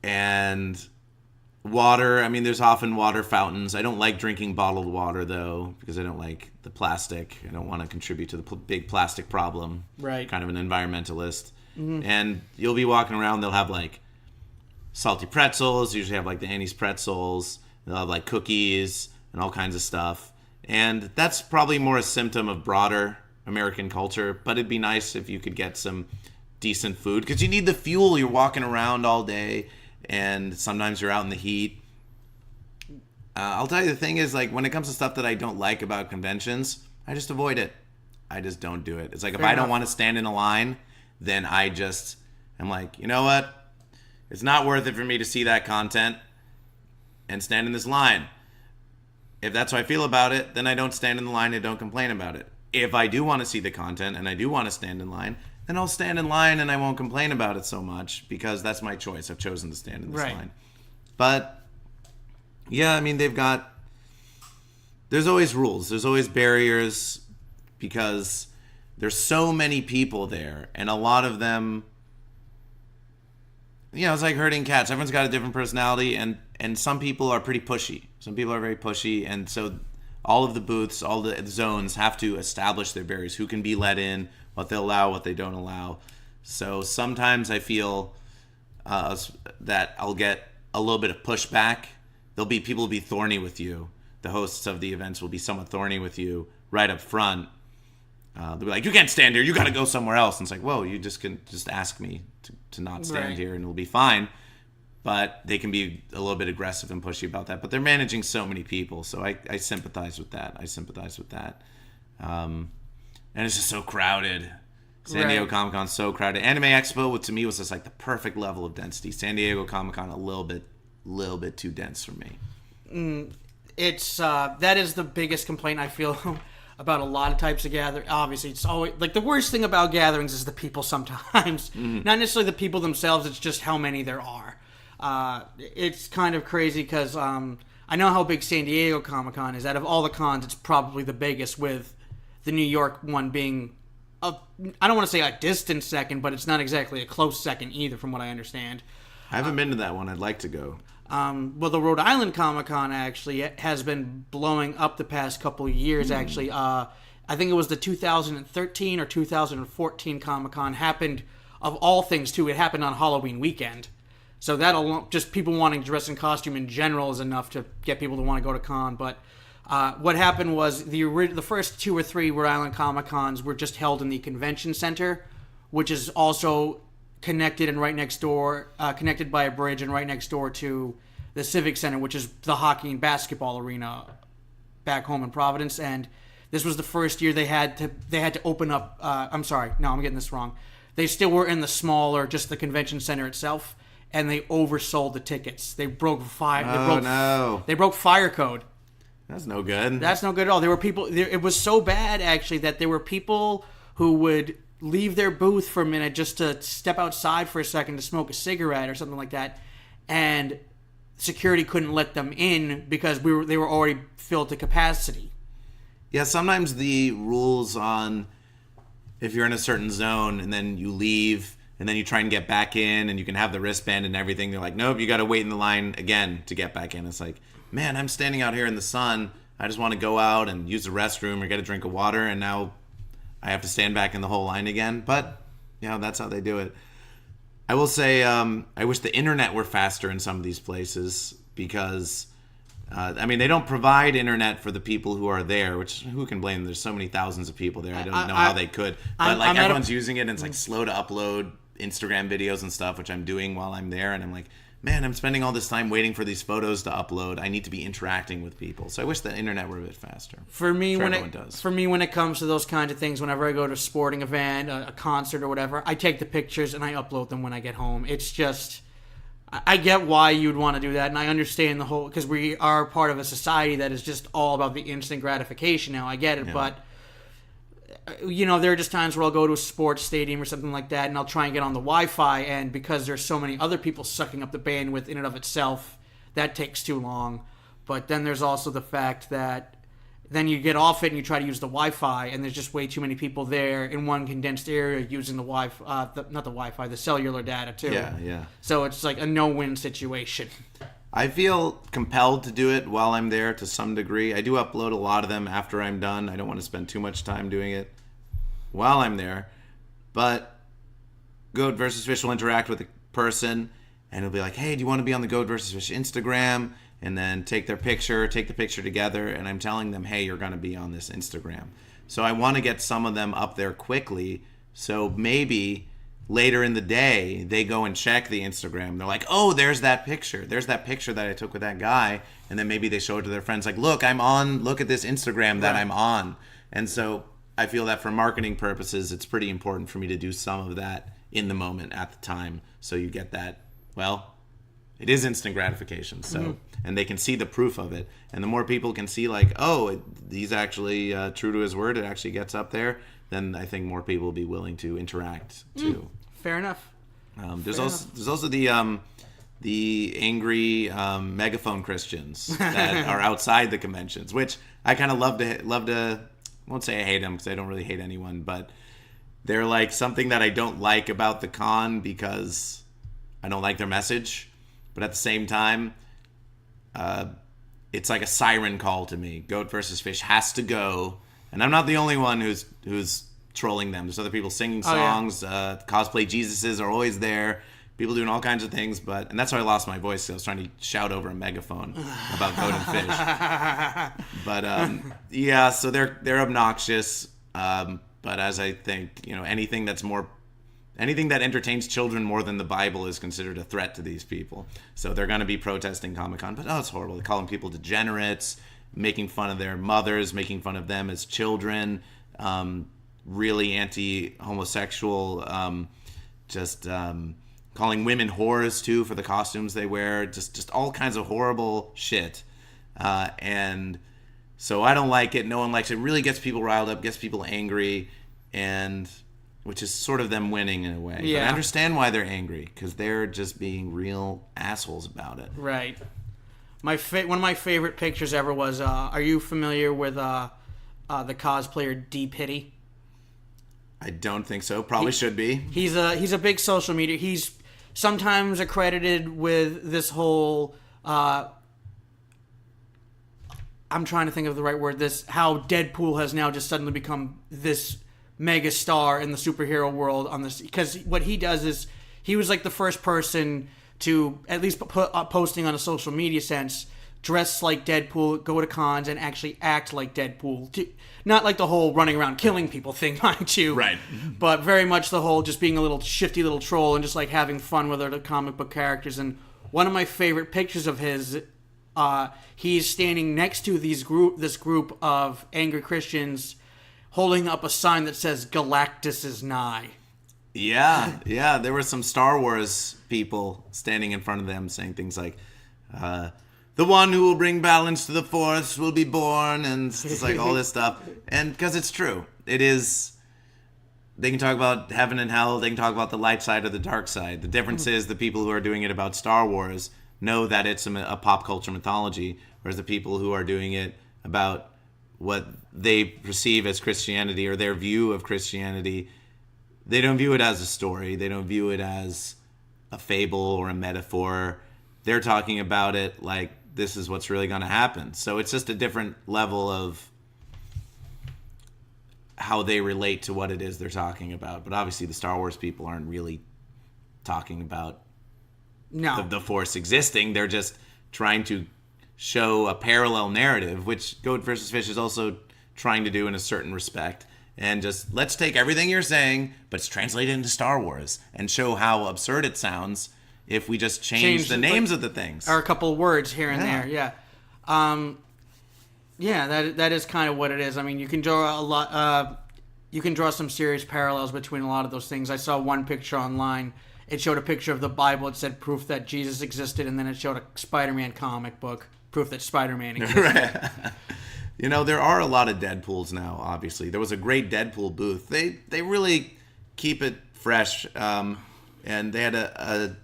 And water, there's often water fountains. I don't like drinking bottled water, though, because I don't like the plastic. I don't want to contribute to the big plastic problem. Right. Kind of an environmentalist. And you'll be walking around, they'll have, like, salty pretzels. Usually have, like, the Annie's pretzels. They'll have, like, cookies and all kinds of stuff. And that's probably more a symptom of broader American culture. But it'd be nice if you could get some decent food, because you need the fuel. You're walking around all day, and sometimes you're out in the heat. I'll tell you, the thing is, like, when it comes to stuff that I don't like about conventions, I just avoid it. I just don't do it. It's like, if I don't want to stand in a line, then I'm like, you know what? It's not worth it for me to see that content and stand in this line. If that's how I feel about it, then I don't stand in the line and don't complain about it. If I do want to see the content and I do want to stand in line, then I'll stand in line and I won't complain about it so much, because that's my choice. I've chosen to stand in this line. But, yeah, there's always rules. There's always barriers, because there's so many people there, and a lot of them it's like herding cats. Everyone's got a different personality, and some people are pretty pushy. Some people are very pushy, and so all of the booths, all the zones have to establish their barriers. Who can be let in, what they'll allow, what they don't allow. So sometimes I feel that I'll get a little bit of pushback. There'll be people will be thorny with you. The hosts of the events will be somewhat thorny with you right up front. They'll be like, you can't stand here. You got to go somewhere else. And it's like, whoa, you can just ask me to not stand here and it'll be fine. But they can be a little bit aggressive and pushy about that. But they're managing so many people. So I sympathize with that. And it's just so crowded. San Diego Comic-Con's so crowded. Anime Expo, to me, was just like the perfect level of density. San Diego Comic-Con, a little bit too dense for me. It's that is the biggest complaint I feel about a lot of types of gatherings. Obviously, it's always like the worst thing about gatherings is the people sometimes. Not necessarily the people themselves, it's just how many there are. It's kind of crazy because I know how big San Diego Comic-Con is. Out of all the cons, it's probably the biggest, with the New York one being I don't want to say a distant second, but it's not exactly a close second either, from what I understand. I haven't been to that one. I'd like to go. Well, the Rhode Island Comic-Con actually has been blowing up the past couple of years, actually. I think it was the 2013 or 2014 Comic-Con happened, of all things, too. It happened on Halloween weekend. So that alone, just people wanting to dress in costume in general is enough to get people to want to go to con. But what happened was the first 2 or 3 Rhode Island Comic-Cons were just held in the convention center, which is also connected and right next door, connected by a bridge and right next door to the Civic Center, which is the hockey and basketball arena back home in Providence. And this was the first year they had to open up. I'm sorry, no, I'm getting this wrong. They still were in the smaller, just the convention center itself, and they oversold the tickets. They broke They broke fire code. That's no good. That's no good at all. There were people. It was so bad actually that there were people who would leave their booth for a minute just to step outside for a second to smoke a cigarette or something like that, and security couldn't let them in because they were already filled to capacity. Yeah, sometimes the rules on if you're in a certain zone and then you leave and then you try and get back in and you can have the wristband and everything, they're like, nope, you got to wait in the line again to get back in. It's like, man, I'm standing out here in the sun. I just want to go out and use the restroom or get a drink of water, and now I have to stand back in the whole line again. But, that's how they do it. I will say I wish the internet were faster in some of these places because, they don't provide internet for the people who are there, which who can blame them? There's so many thousands of people there. I don't know how they could. But, everyone's using it, and it's, slow to upload Instagram videos and stuff, which I'm doing while I'm there, and I'm like, man, I'm spending all this time waiting for these photos to upload. I need to be interacting with people. So I wish the internet were a bit faster. For me, when it comes to those kinds of things, whenever I go to a sporting event, a concert or whatever, I take the pictures and I upload them when I get home. It's just, I get why you'd want to do that, and I understand the whole, because we are part of a society that is just all about the instant gratification now. I get it, but there are just times where I'll go to a sports stadium or something like that, and I'll try and get on the Wi-Fi, and because there's so many other people sucking up the bandwidth in and of itself, that takes too long. But then there's also the fact that then you get off it and you try to use the Wi-Fi, and there's just way too many people there in one condensed area using the the cellular data too. Yeah. So it's like a no-win situation. I feel compelled to do it while I'm there to some degree. I do upload a lot of them after I'm done. I don't want to spend too much time doing it while I'm there. But Goat vs. Fish will interact with a person, and it'll be like, hey, do you want to be on the Goat vs. Fish Instagram? And then take the picture together, and I'm telling them, hey, you're going to be on this Instagram. So I want to get some of them up there quickly, so maybe later in the day, they go and check the Instagram. They're like, oh, there's that picture. There's that picture that I took with that guy. And then maybe they show it to their friends like, look, I'm on. Look at this Instagram that I'm on. And so I feel that for marketing purposes, it's pretty important for me to do some of that in the moment at the time. So you get that, it is instant gratification. So, and they can see the proof of it. And the more people can see like, oh, he's actually true to his word. It actually gets up there. Then I think more people will be willing to interact too. Fair enough. There's also the angry megaphone Christians that are outside the conventions, which I kind of love to. I won't say I hate them because I don't really hate anyone, but they're like something that I don't like about the con because I don't like their message, but at the same time, it's like a siren call to me. Goat versus Fish has to go, and I'm not the only one who's trolling them. There's other people singing songs. Cosplay Jesuses are always there. People doing all kinds of things, and that's how I lost my voice. I was trying to shout over a megaphone about Goat and Fish. But so they're obnoxious. But as I think, anything that entertains children more than the Bible is considered a threat to these people. So they're going to be protesting Comic-Con. But it's horrible. They're calling people degenerates, making fun of their mothers, making fun of them as children, really anti-homosexual, calling women whores too for the costumes they wear, just all kinds of horrible shit. And so I don't like it. No one likes it. It really gets people riled up, gets people angry, and which is sort of them winning in a way. Yeah. But I understand why they're angry, because they're just being real assholes about it. Right. One of my favorite pictures ever was, are you familiar with the cosplayer Deep Hitty? I don't think so. Probably should be. He's a big social media. He's sometimes accredited with this whole I'm trying to think of the right word. How Deadpool has now just suddenly become this mega star in the superhero world on this, because what he does is he was like the first person to at least put posting on a social media sense, dress like Deadpool, go to cons, and actually act like Deadpool. Not like the whole running around killing people thing, mind you. Right. But very much the whole just being a little shifty little troll and just like having fun with other comic book characters. And one of my favorite pictures of his, he's standing next to this group of angry Christians holding up a sign that says Galactus is nigh. Yeah. There were some Star Wars people standing in front of them saying things like, the one who will bring balance to the Force will be born, and it's like all this stuff. And because it's true. It is. They can talk about heaven and hell. They can talk about the light side or the dark side. The difference is the people who are doing it about Star Wars know that it's a pop culture mythology, whereas the people who are doing it about what they perceive as Christianity or their view of Christianity, they don't view it as a story. They don't view it as a fable or a metaphor. They're talking about it like this is what's really going to happen. So it's just a different level of how they relate to what it is they're talking about. But obviously the Star Wars people aren't really talking about the Force existing. They're just trying to show a parallel narrative, which Goat versus Fish is also trying to do in a certain respect. And just, let's take everything you're saying, but it's translated into Star Wars, and show how absurd it sounds if we just change the names of the things. Or a couple of words here and there, yeah. That is kind of what it is. I mean, you can draw a lot. You can draw some serious parallels between a lot of those things. I saw one picture online. It showed a picture of the Bible. It said proof that Jesus existed, and then it showed a Spider-Man comic book, proof that Spider-Man existed. Right. There are a lot of Deadpools now, obviously. There was a great Deadpool booth. They really keep it fresh. And they had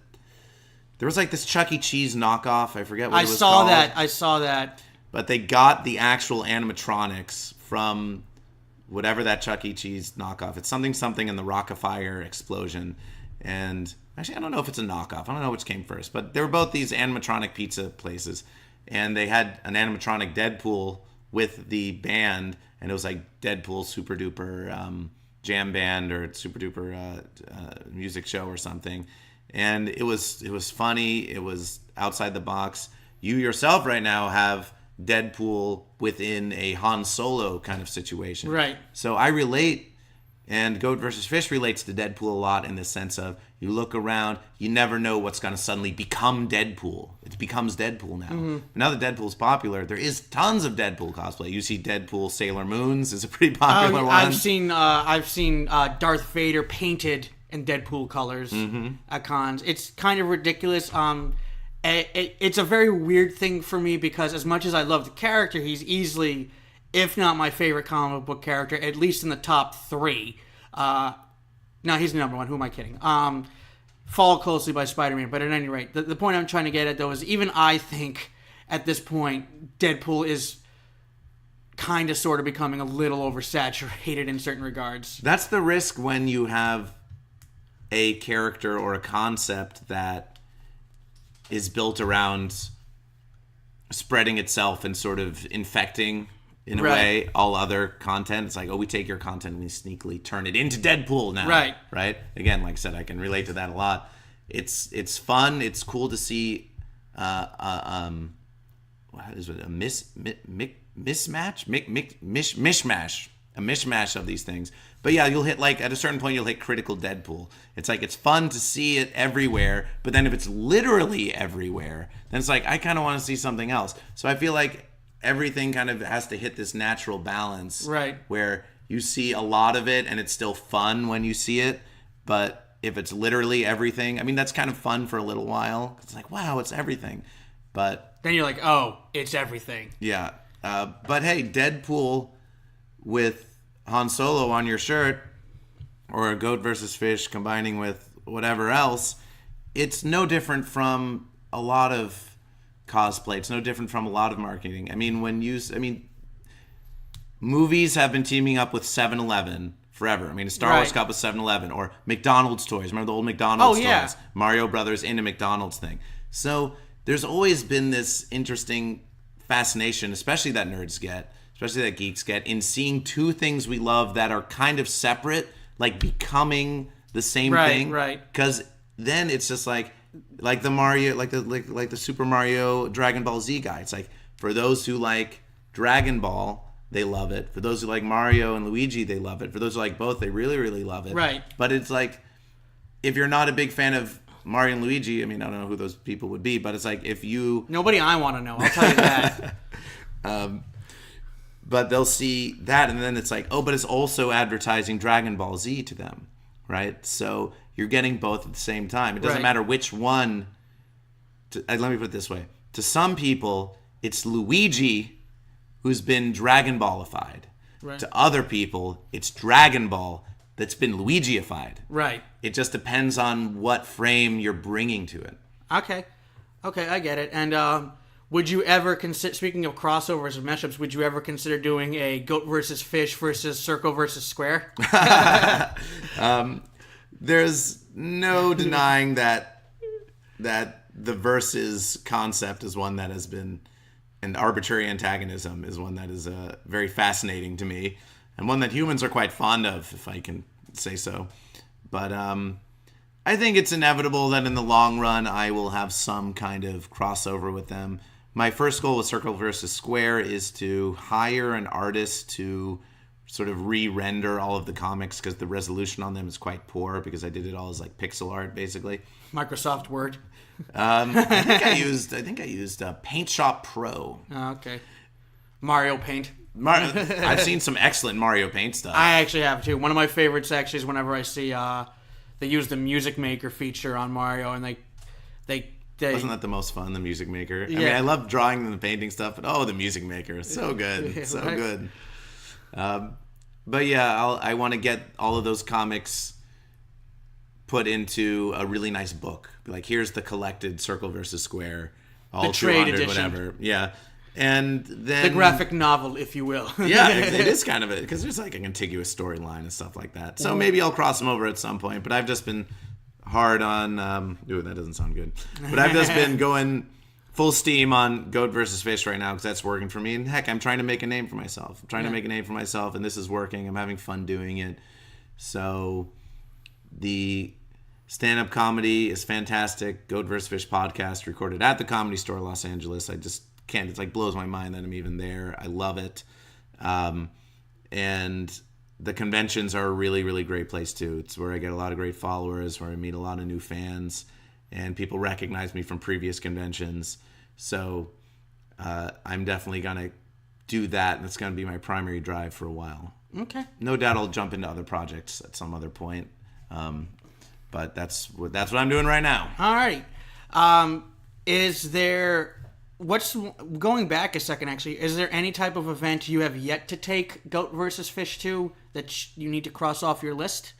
there was like this Chuck E. Cheese knockoff. I forget what it was called. I saw that. But they got the actual animatronics from whatever that Chuck E. Cheese knockoff. It's something in the Rock-afire explosion. And actually, I don't know if it's a knockoff. I don't know which came first. But they were both these animatronic pizza places. And they had an animatronic Deadpool with the band. And it was like Deadpool Super Duper Jam Band or Super Duper music show or something. And it was funny. It was outside the box. You yourself right now have Deadpool within a Han Solo kind of situation. Right. So I relate, and Goat versus Fish relates to Deadpool a lot in the sense of you look around, you never know what's going to suddenly become Deadpool. It becomes Deadpool now. Mm-hmm. Now that Deadpool's popular, there is tons of Deadpool cosplay. You see Deadpool Sailor Moons is a pretty popular one. I've seen Darth Vader painted in Deadpool colors at cons. It's kind of ridiculous. It's a very weird thing for me because as much as I love the character, he's easily, if not my favorite comic book character, at least in the top 3. No, he's the number 1. Who am I kidding? Followed closely by Spider-Man. But at any rate, the point I'm trying to get at, though, is even I think at this point, Deadpool is kind of sort of becoming a little oversaturated in certain regards. That's the risk when you have a character or a concept that is built around spreading itself and sort of infecting, in a way, all other content. It's like, oh, we take your content and we sneakily turn it into Deadpool now. Right? Again, like I said, I can relate to that a lot. It's fun. It's cool to see what is it, a mishmash of these things. But yeah, you'll hit, like, at a certain point, you'll hit critical Deadpool. It's like, it's fun to see it everywhere, but then if it's literally everywhere, then it's like, I kind of want to see something else. So I feel like everything kind of has to hit this natural balance, right? Where you see a lot of it and it's still fun when you see it, but if it's literally everything, I mean, that's kind of fun for a little while. It's like, wow, it's everything. But then you're like, oh, it's everything. Yeah. But hey, Deadpool with Han Solo on your shirt, or a goat versus fish combining with whatever else, it's no different from a lot of cosplay. It's no different from a lot of marketing. I mean, movies have been teaming up with 7-Eleven forever. I mean, Star Wars Cup with 7-Eleven, or McDonald's toys. Remember the old McDonald's toys? Mario Brothers in a McDonald's thing. So there's always been this interesting fascination, especially that nerds get, especially that geeks get, in seeing two things we love that are kind of separate, like becoming the same thing. Right. Because then it's just like the Mario, like the Super Mario Dragon Ball Z guy. It's like, for those who like Dragon Ball, they love it. For those who like Mario and Luigi, they love it. For those who like both, they really, really love it. Right. But it's like, if you're not a big fan of Mario and Luigi, I mean, I don't know who those people would be, but it's like, if you... Nobody I want to know, I'll tell you that. But they'll see that, and then it's like, oh, but it's also advertising Dragon Ball Z to them, right? So you're getting both at the same time. It doesn't matter which one. Let me put it this way. To some people, it's Luigi who's been Dragon Ballified. Right. To other people, it's Dragon Ball that's been Luigiified. Right. It just depends on what frame you're bringing to it. Okay, I get it. And would you ever consider, speaking of crossovers and mashups, would you ever consider doing a goat versus fish versus circle versus square? There's no denying that the versus concept is one that has been, and arbitrary antagonism is one that is very fascinating to me, and one that humans are quite fond of, if I can say so. But I think it's inevitable that in the long run I will have some kind of crossover with them. My first goal with Circle versus Square is to hire an artist to sort of re-render all of the comics, because the resolution on them is quite poor, because I did it all as like pixel art, basically. Microsoft Word. I think I used Paint Shop Pro. Oh, okay. Mario Paint. I've seen some excellent Mario Paint stuff. I actually have too. One of my favorites actually is whenever I see they use the Music Maker feature on Mario, and they wasn't that the most fun, the Music Maker? Yeah. I mean, I love drawing and the painting stuff, but the Music Maker is so good, so good. But yeah, I want to get all of those comics put into a really nice book. Like, here's the collected Circle versus Square, all the trade 200, edition, whatever. Yeah. And then the graphic novel, if you will. Yeah, it is kind of it, because there's like a contiguous storyline and stuff like that. So maybe I'll cross them over at some point. But I've just been hard on. That doesn't sound good. But I've just been going full steam on Goat versus Fish right now, because that's working for me. And heck, I'm trying to make a name for myself. And this is working. I'm having fun doing it. So the stand-up comedy is fantastic. Goat versus Fish podcast, recorded at the Comedy Store, Los Angeles. I just can't. It's like blows my mind that I'm even there. I love it. And the conventions are a really, really great place too. It's where I get a lot of great followers, where I meet a lot of new fans, and people recognize me from previous conventions. So I'm definitely gonna do that, and it's gonna be my primary drive for a while. Okay. No doubt I'll jump into other projects at some other point. But that's what I'm doing right now. All right. Is there... going back a second, actually, is there any type of event you have yet to take Goat versus Fish to that you need to cross off your list?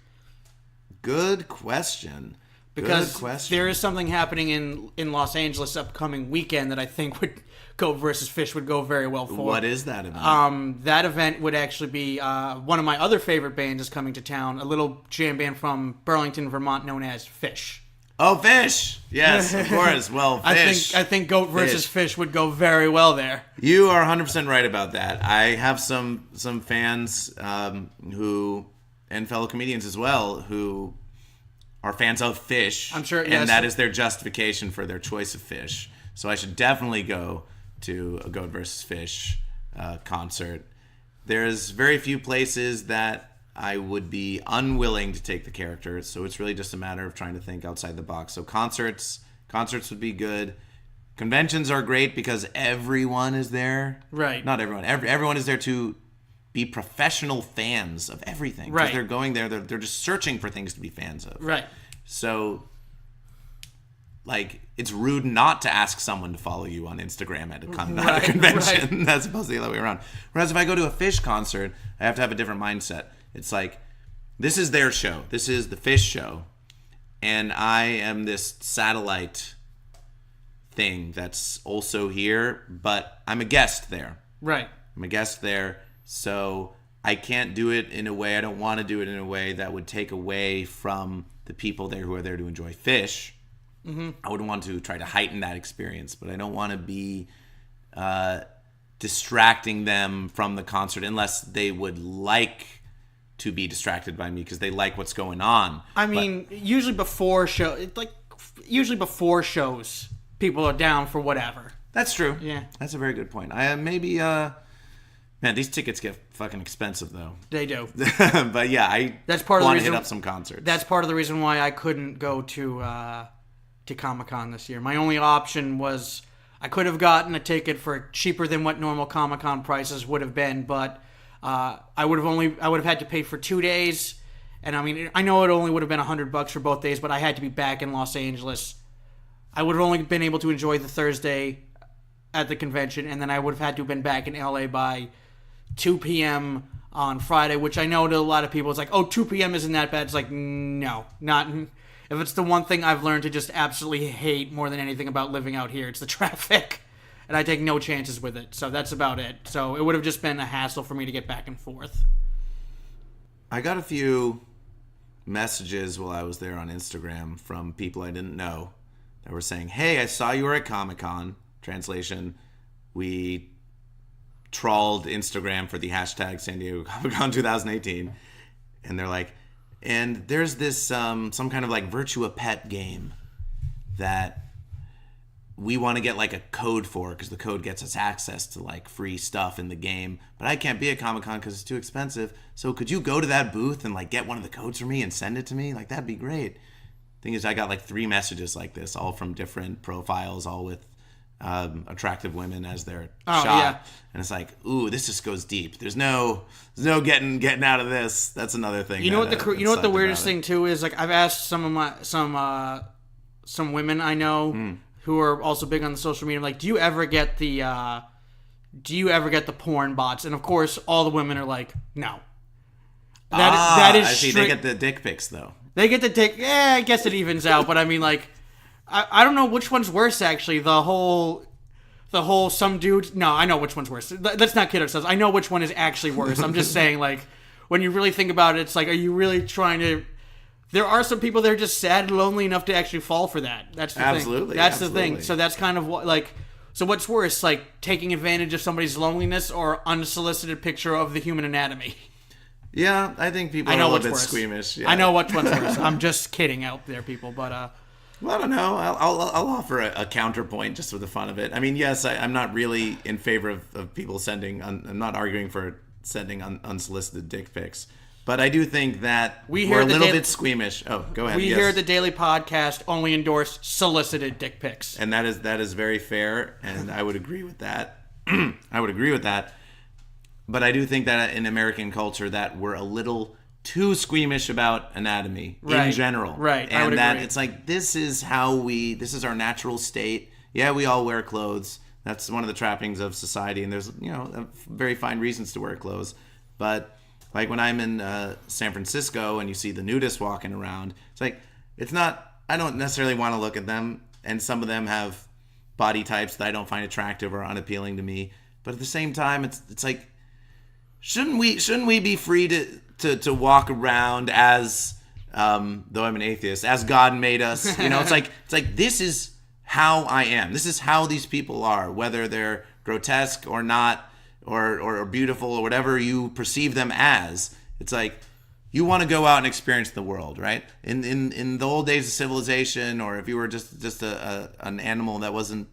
Good question. Because Good question. there is something happening in Los Angeles upcoming weekend that I think would Goat versus Fish would go very well for. What is that event? That event would actually be one of my other favorite bands is coming to town, a little jam band from Burlington, Vermont, known as Fish. Oh, Fish! Yes, of course. Well, Fish. I think Goat versus Fish would go very well there. You are 100% right about that. I have some fans who, and fellow comedians as well, who are fans of Fish. I'm sure, and that is their justification for their choice of Fish. So I should definitely go to a Goat versus Fish concert. There's very few places that I would be unwilling to take the character, so it's really just a matter of trying to think outside the box. So concerts would be good. Conventions are great because everyone is there. Right. Not everyone. Everyone is there to be professional fans of everything. Right. They're going there. They're just searching for things to be fans of. Right. So, like, it's rude not to ask someone to follow you on Instagram at a convention. Right. That's supposed to be the other way around. Whereas if I go to a Fish concert, I have to have a different mindset. It's like, this is their show. This is the Fish show. And I am this satellite thing that's also here, but I'm a guest there. Right. I'm a guest there, so I can't do it in a way, I don't want to do it in a way that would take away from the people there who are there to enjoy Fish. Mm-hmm. I would want to try to heighten that experience, but I don't want to be distracting them from the concert unless they would like to be distracted by me because they like what's going on. I mean, usually before shows, people are down for whatever. That's true. Yeah. That's a very good point. Man, these tickets get fucking expensive though. They do. But yeah, that's part of the want to reason, hit up some concerts. That's part of the reason why I couldn't go to Comic-Con this year. My only option was I could have gotten a ticket for cheaper than what normal Comic-Con prices would have been, but I would have had to pay for 2 days. And I mean, I know it only would have been $100 for both days, but I had to be back in Los Angeles. I would have only been able to enjoy the Thursday at the convention, and then I would have had to have been back in LA by 2 p.m. on Friday, which I know to a lot of people it's like, oh, 2 p.m. isn't that bad. It's like, no, not. If it's the one thing I've learned to just absolutely hate more than anything about living out here, it's the traffic. And I take no chances with it. So that's about it. So it would have just been a hassle for me to get back and forth. I got a few messages while I was there on Instagram from people I didn't know that were saying, hey, I saw you were at Comic-Con. Translation, we trawled Instagram for the hashtag San Diego Comic-Con 2018. And they're like, and there's this some kind of like Virtua Pet game that we want to get like a code for because the code gets us access to like free stuff in the game. But I can't be at Comic-Con because it's too expensive. So could you go to that booth and like get one of the codes for me and send it to me? Like that'd be great. Thing is, I got like 3 messages like this, all from different profiles, all with attractive women as their shot. Yeah. And it's like, ooh, this just goes deep. There's no getting out of this. That's another thing. You know what the weirdest thing too is, like, I've asked some women I know who are also big on the social media, like, do you ever get the porn bots? And of course, all the women are like, no. That is I see. They get the dick pics though. They get the dick. I guess it evens out, but I mean, like, I don't know which one's worse actually. The whole some dude. No, I know which one's worse. Let's not kid ourselves. I know which one is actually worse. I'm just saying, like, when you really think about it, it's like, are you really trying to? There are some people that are just sad and lonely enough to actually fall for that. That's the thing. That's the thing. So that's kind of what, like, so what's worse, like taking advantage of somebody's loneliness or unsolicited picture of the human anatomy? Yeah, I think people are a little bit squeamish. Yeah. I know which one's worse. I'm just kidding out there, people, but well, I don't know. I'll offer a counterpoint just for the fun of it. I mean, yes, I'm not really in favor of people sending. I'm not arguing for sending unsolicited dick pics, but I do think that we're a little bit squeamish. Oh, go ahead. We here at the Daley Podcast only endorse solicited dick pics, and that is very fair, and I would agree with that. I would agree with that. But I do think that in American culture that we're a little too squeamish about anatomy in general. Right. And that it's like, this is our natural state. Yeah, we all wear clothes. That's one of the trappings of society. And there's, very fine reasons to wear clothes. But like when I'm in San Francisco and you see the nudists walking around, it's like, it's not I don't necessarily want to look at them, and some of them have body types that I don't find attractive or unappealing to me. But at the same time, it's like, shouldn't we be free to walk around as, though I'm an atheist, as God made us? You know, it's like this is how I am. This is how these people are, whether they're grotesque or not, or beautiful or whatever you perceive them as. It's like, you want to go out and experience the world, right? In the old days of civilization, or if you were just an animal that wasn't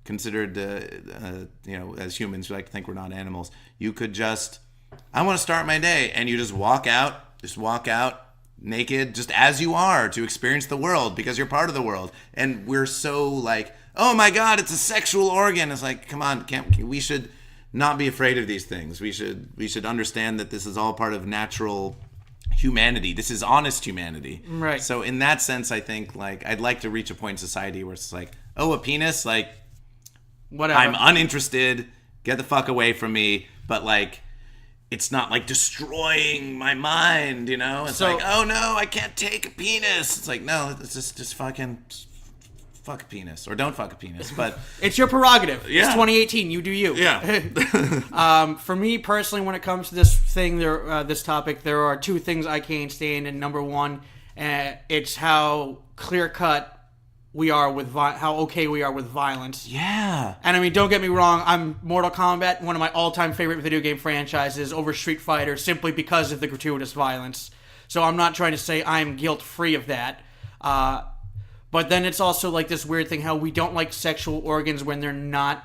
considered, as humans, we like to think we're not animals. You could just, I want to start my day, and you just walk out naked, just as you are, to experience the world because you're part of the world. And we're so like, oh my God, it's a sexual organ. It's like, come on, we should not be afraid of these things. We should understand that this is all part of natural humanity. This is honest humanity. Right. So in that sense, I think like I'd like to reach a point in society where it's like, oh, a penis, like, whatever. I'm uninterested. Get the fuck away from me. But like, it's not like destroying my mind, you know? It's like, oh no, I can't take a penis. It's like, no, it's just fucking fuck a penis, or don't fuck a penis. But it's your prerogative. Yeah. It's 2018. You do you. Yeah. For me personally, when it comes to this thing, this topic, there are two things I can't stand. And number one, it's how clear cut we are with how okay we are with violence. Yeah. And I mean, don't get me wrong. I'm Mortal Kombat, one of my all-time favorite video game franchises, over Street Fighter, simply because of the gratuitous violence. So I'm not trying to say I'm guilt-free of that. But then it's also like this weird thing how we don't like sexual organs when they're not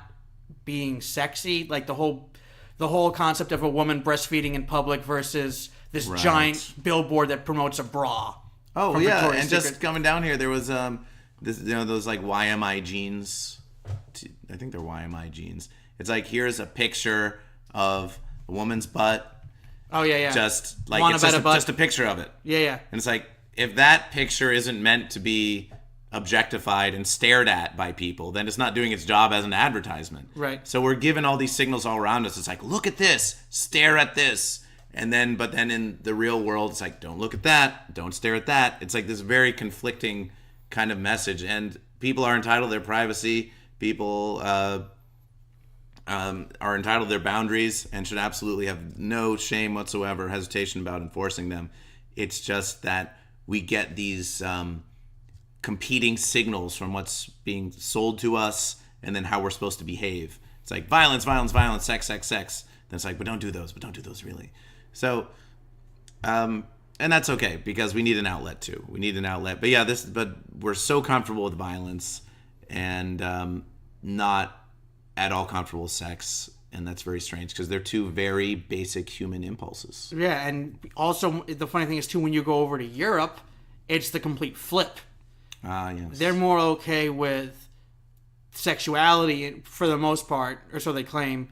being sexy. Like the whole concept of a woman breastfeeding in public versus this giant billboard that promotes a bra. Oh yeah, Victoria's Secret. Just coming down here, there was those like YMI jeans. I think they're YMI jeans. It's like, here's a picture of a woman's butt. Oh yeah. Just like it's just a picture of it. Yeah. And it's like, if that picture isn't meant to be objectified and stared at by people, then it's not doing its job as an advertisement. Right. So we're given all these signals all around us. It's like, look at this, stare at this. But then in the real world, it's like, don't look at that, don't stare at that. It's like this very conflicting kind of message. And people are entitled to their privacy. People are entitled to their boundaries and should absolutely have no shame whatsoever, hesitation about enforcing them. It's just that we get these competing signals from what's being sold to us and then how we're supposed to behave. It's like violence, sex. Then it's like, but don't do those really. So, and that's okay because we need an outlet too. We need an outlet. But yeah, but we're so comfortable with violence and not at all comfortable with sex. And that's very strange because they're two very basic human impulses. Yeah, and also the funny thing is too, when you go over to Europe, it's the complete flip. Yes. They're more okay with sexuality for the most part, or so they claim.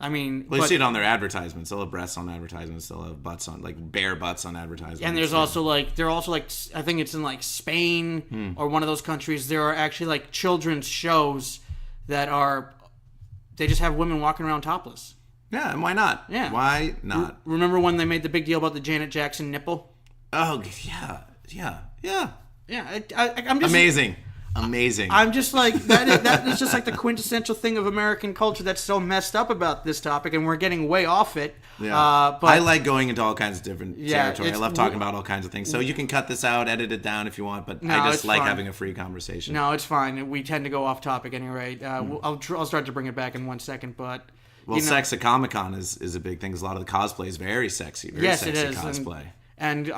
I mean, you see it on their advertisements. They'll have breasts on advertisements. They'll have butts on, like bare butts on advertisements. And they're also like, I think it's in like Spain or one of those countries. There are actually like children's shows that they just have women walking around topless. Yeah, and why not? Yeah, why not? Remember when they made the big deal about the Janet Jackson nipple? Oh yeah. I'm just amazing. I'm just like that is just like the quintessential thing of American culture that's so messed up about this topic, and we're getting way off it. Yeah, but I like going into all kinds of different territory. I love talking about all kinds of things. So you can cut this out, edit it down if you want, but I just like having a free conversation. No, it's fine. We tend to go off topic anyway. I'll start to bring it back in 1 second, but. Sex at Comic-Con is a big thing because a lot of the cosplay is very sexy. Sexy it is. Cosplay. And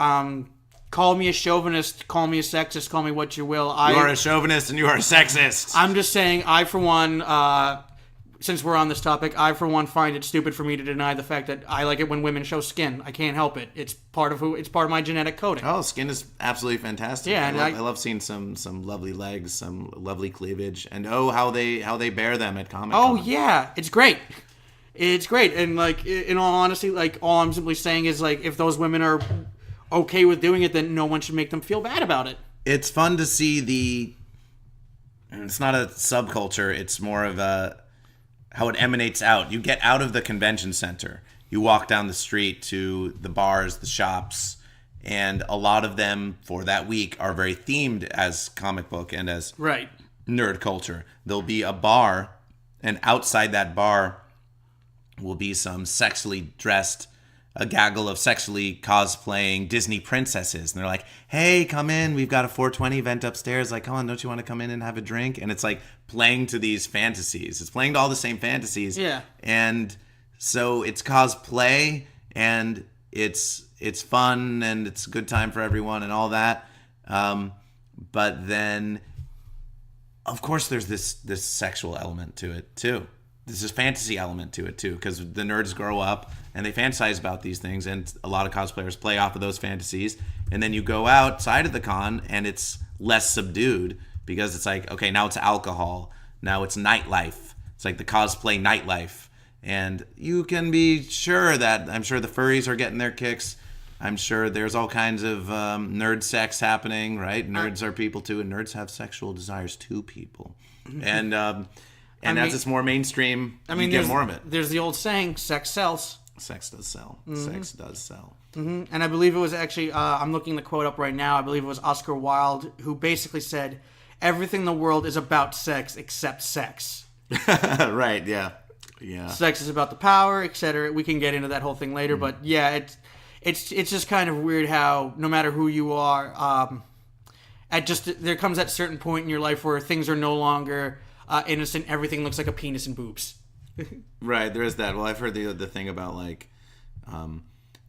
call me a chauvinist, call me a sexist, call me what you will. You are a chauvinist and you are a sexist. I'm just saying, I for one, since we're on this topic, I for one find it stupid for me to deny the fact that I like it when women show skin. I can't help it. It's part of my genetic coding. Oh, skin is absolutely fantastic. Yeah, I love seeing some lovely legs, some lovely cleavage, and how they bear them at Comic-Con. Oh yeah, it's great. It's great. And like, in all honesty, like, all I'm simply saying is, like, if those women are okay with doing it, then no one should make them feel bad about it. It's fun to see it's not a subculture, it's more of how it emanates out. You get out of the convention center. You walk down the street to the bars, the shops, And a lot of them for that week are very themed as comic book and as Right. nerd culture. There'll be a bar, and outside that bar will be some sexually dressed, a gaggle of sexually cosplaying Disney princesses. And they're like, hey, come in. We've got a 420 event upstairs. Like, come on, don't you want to come in and have a drink? And it's like playing to these fantasies. It's playing to all the same fantasies. Yeah. And so it's cosplay, and it's fun, and it's a good time for everyone and all that. But then, of course, there's this sexual element to it, too. There's this fantasy element to it, too, because the nerds grow up and they fantasize about these things, and a lot of cosplayers play off of those fantasies. And then you go outside of the con, and it's less subdued because it's like, okay, now it's alcohol. Now it's nightlife. It's like the cosplay nightlife. And you can be sure that, I'm sure the furries are getting their kicks. I'm sure there's all kinds of nerd sex happening, right? Nerds are people, too, and nerds have sexual desires to people. And as it's more mainstream, you get more of it. There's the old saying, sex sells. Sex does sell. Sex does sell. And I believe it was actually, I'm looking the quote up right now, I believe it was Oscar Wilde, who basically said, everything in the world is about sex except sex. Right, yeah. Yeah. Sex is about the power, etc. We can get into that whole thing later, but yeah, it's just kind of weird how no matter who you are, there comes that certain point in your life where things are no longer innocent. Everything looks like a penis and boobs. Right, there is that. Well, I've heard the thing about like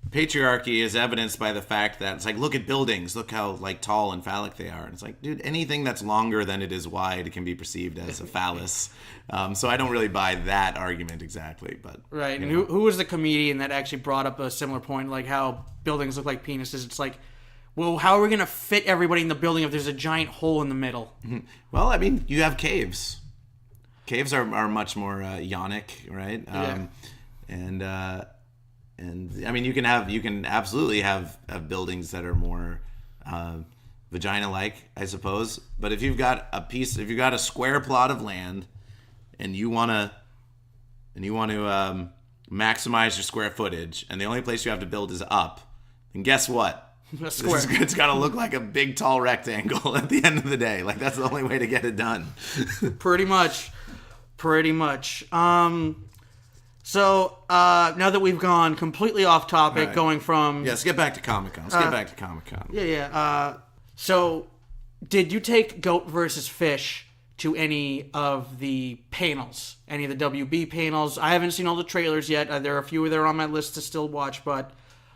patriarchy is evidenced by the fact that it's like, look at buildings, look how like tall and phallic they are. And it's like, dude, anything that's longer than it is wide can be perceived as a phallus. So I don't really buy that argument exactly, but right. And who was the comedian that actually brought up a similar point, like how buildings look like penises? It's like, well, how are we going to fit everybody in the building if there's a giant hole in the middle? Well, I mean, you have caves. Caves are much more yonic, right? Yeah. And I mean, you can absolutely have buildings that are more vagina-like, I suppose. But if you've got a square plot of land, and you want to maximize your square footage, and the only place you have to build is up, then guess what? A square. It's got to look like a big, tall rectangle at the end of the day. Like, that's the only way to get it done. Pretty much. So now that we've gone completely off topic, Right. going from Yeah, let's get back to Comic-Con. So did you take Goat versus Fish to any of the panels, any of the WB panels? I haven't seen all the trailers yet. There are a few that are on my list to still watch, but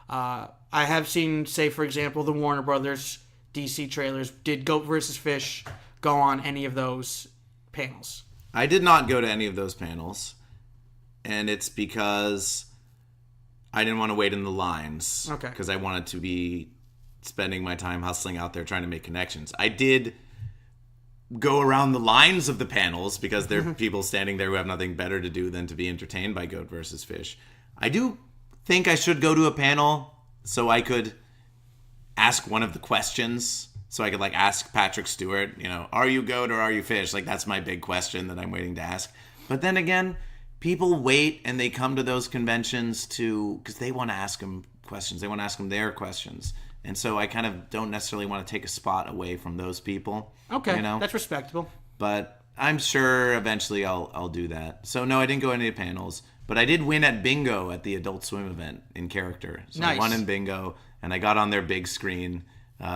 I have seen, say, for example, the Warner Brothers DC trailers. Did Goat versus Fish go on any of those panels? I did not go to any of those panels, and it's because I didn't want to wait in the lines. Okay. Because I wanted to be spending my time hustling out there trying to make connections. I did go around the lines of the panels because there are people standing there who have nothing better to do than to be entertained by Goat versus Fish. I do think I should go to a panel so I could ask one of the questions. So I could like ask Patrick Stewart, are you goat or are you fish? Like, that's my big question that I'm waiting to ask. But then again, people wait and they come to those conventions because they want to ask them questions. They want to ask them their questions. And so I kind of don't necessarily want to take a spot away from those people. Okay, that's respectable. But I'm sure eventually I'll do that. So no, I didn't go to any panels. But I did win at bingo at the Adult Swim event in character. So Nice. I won in bingo, and I got on their big screen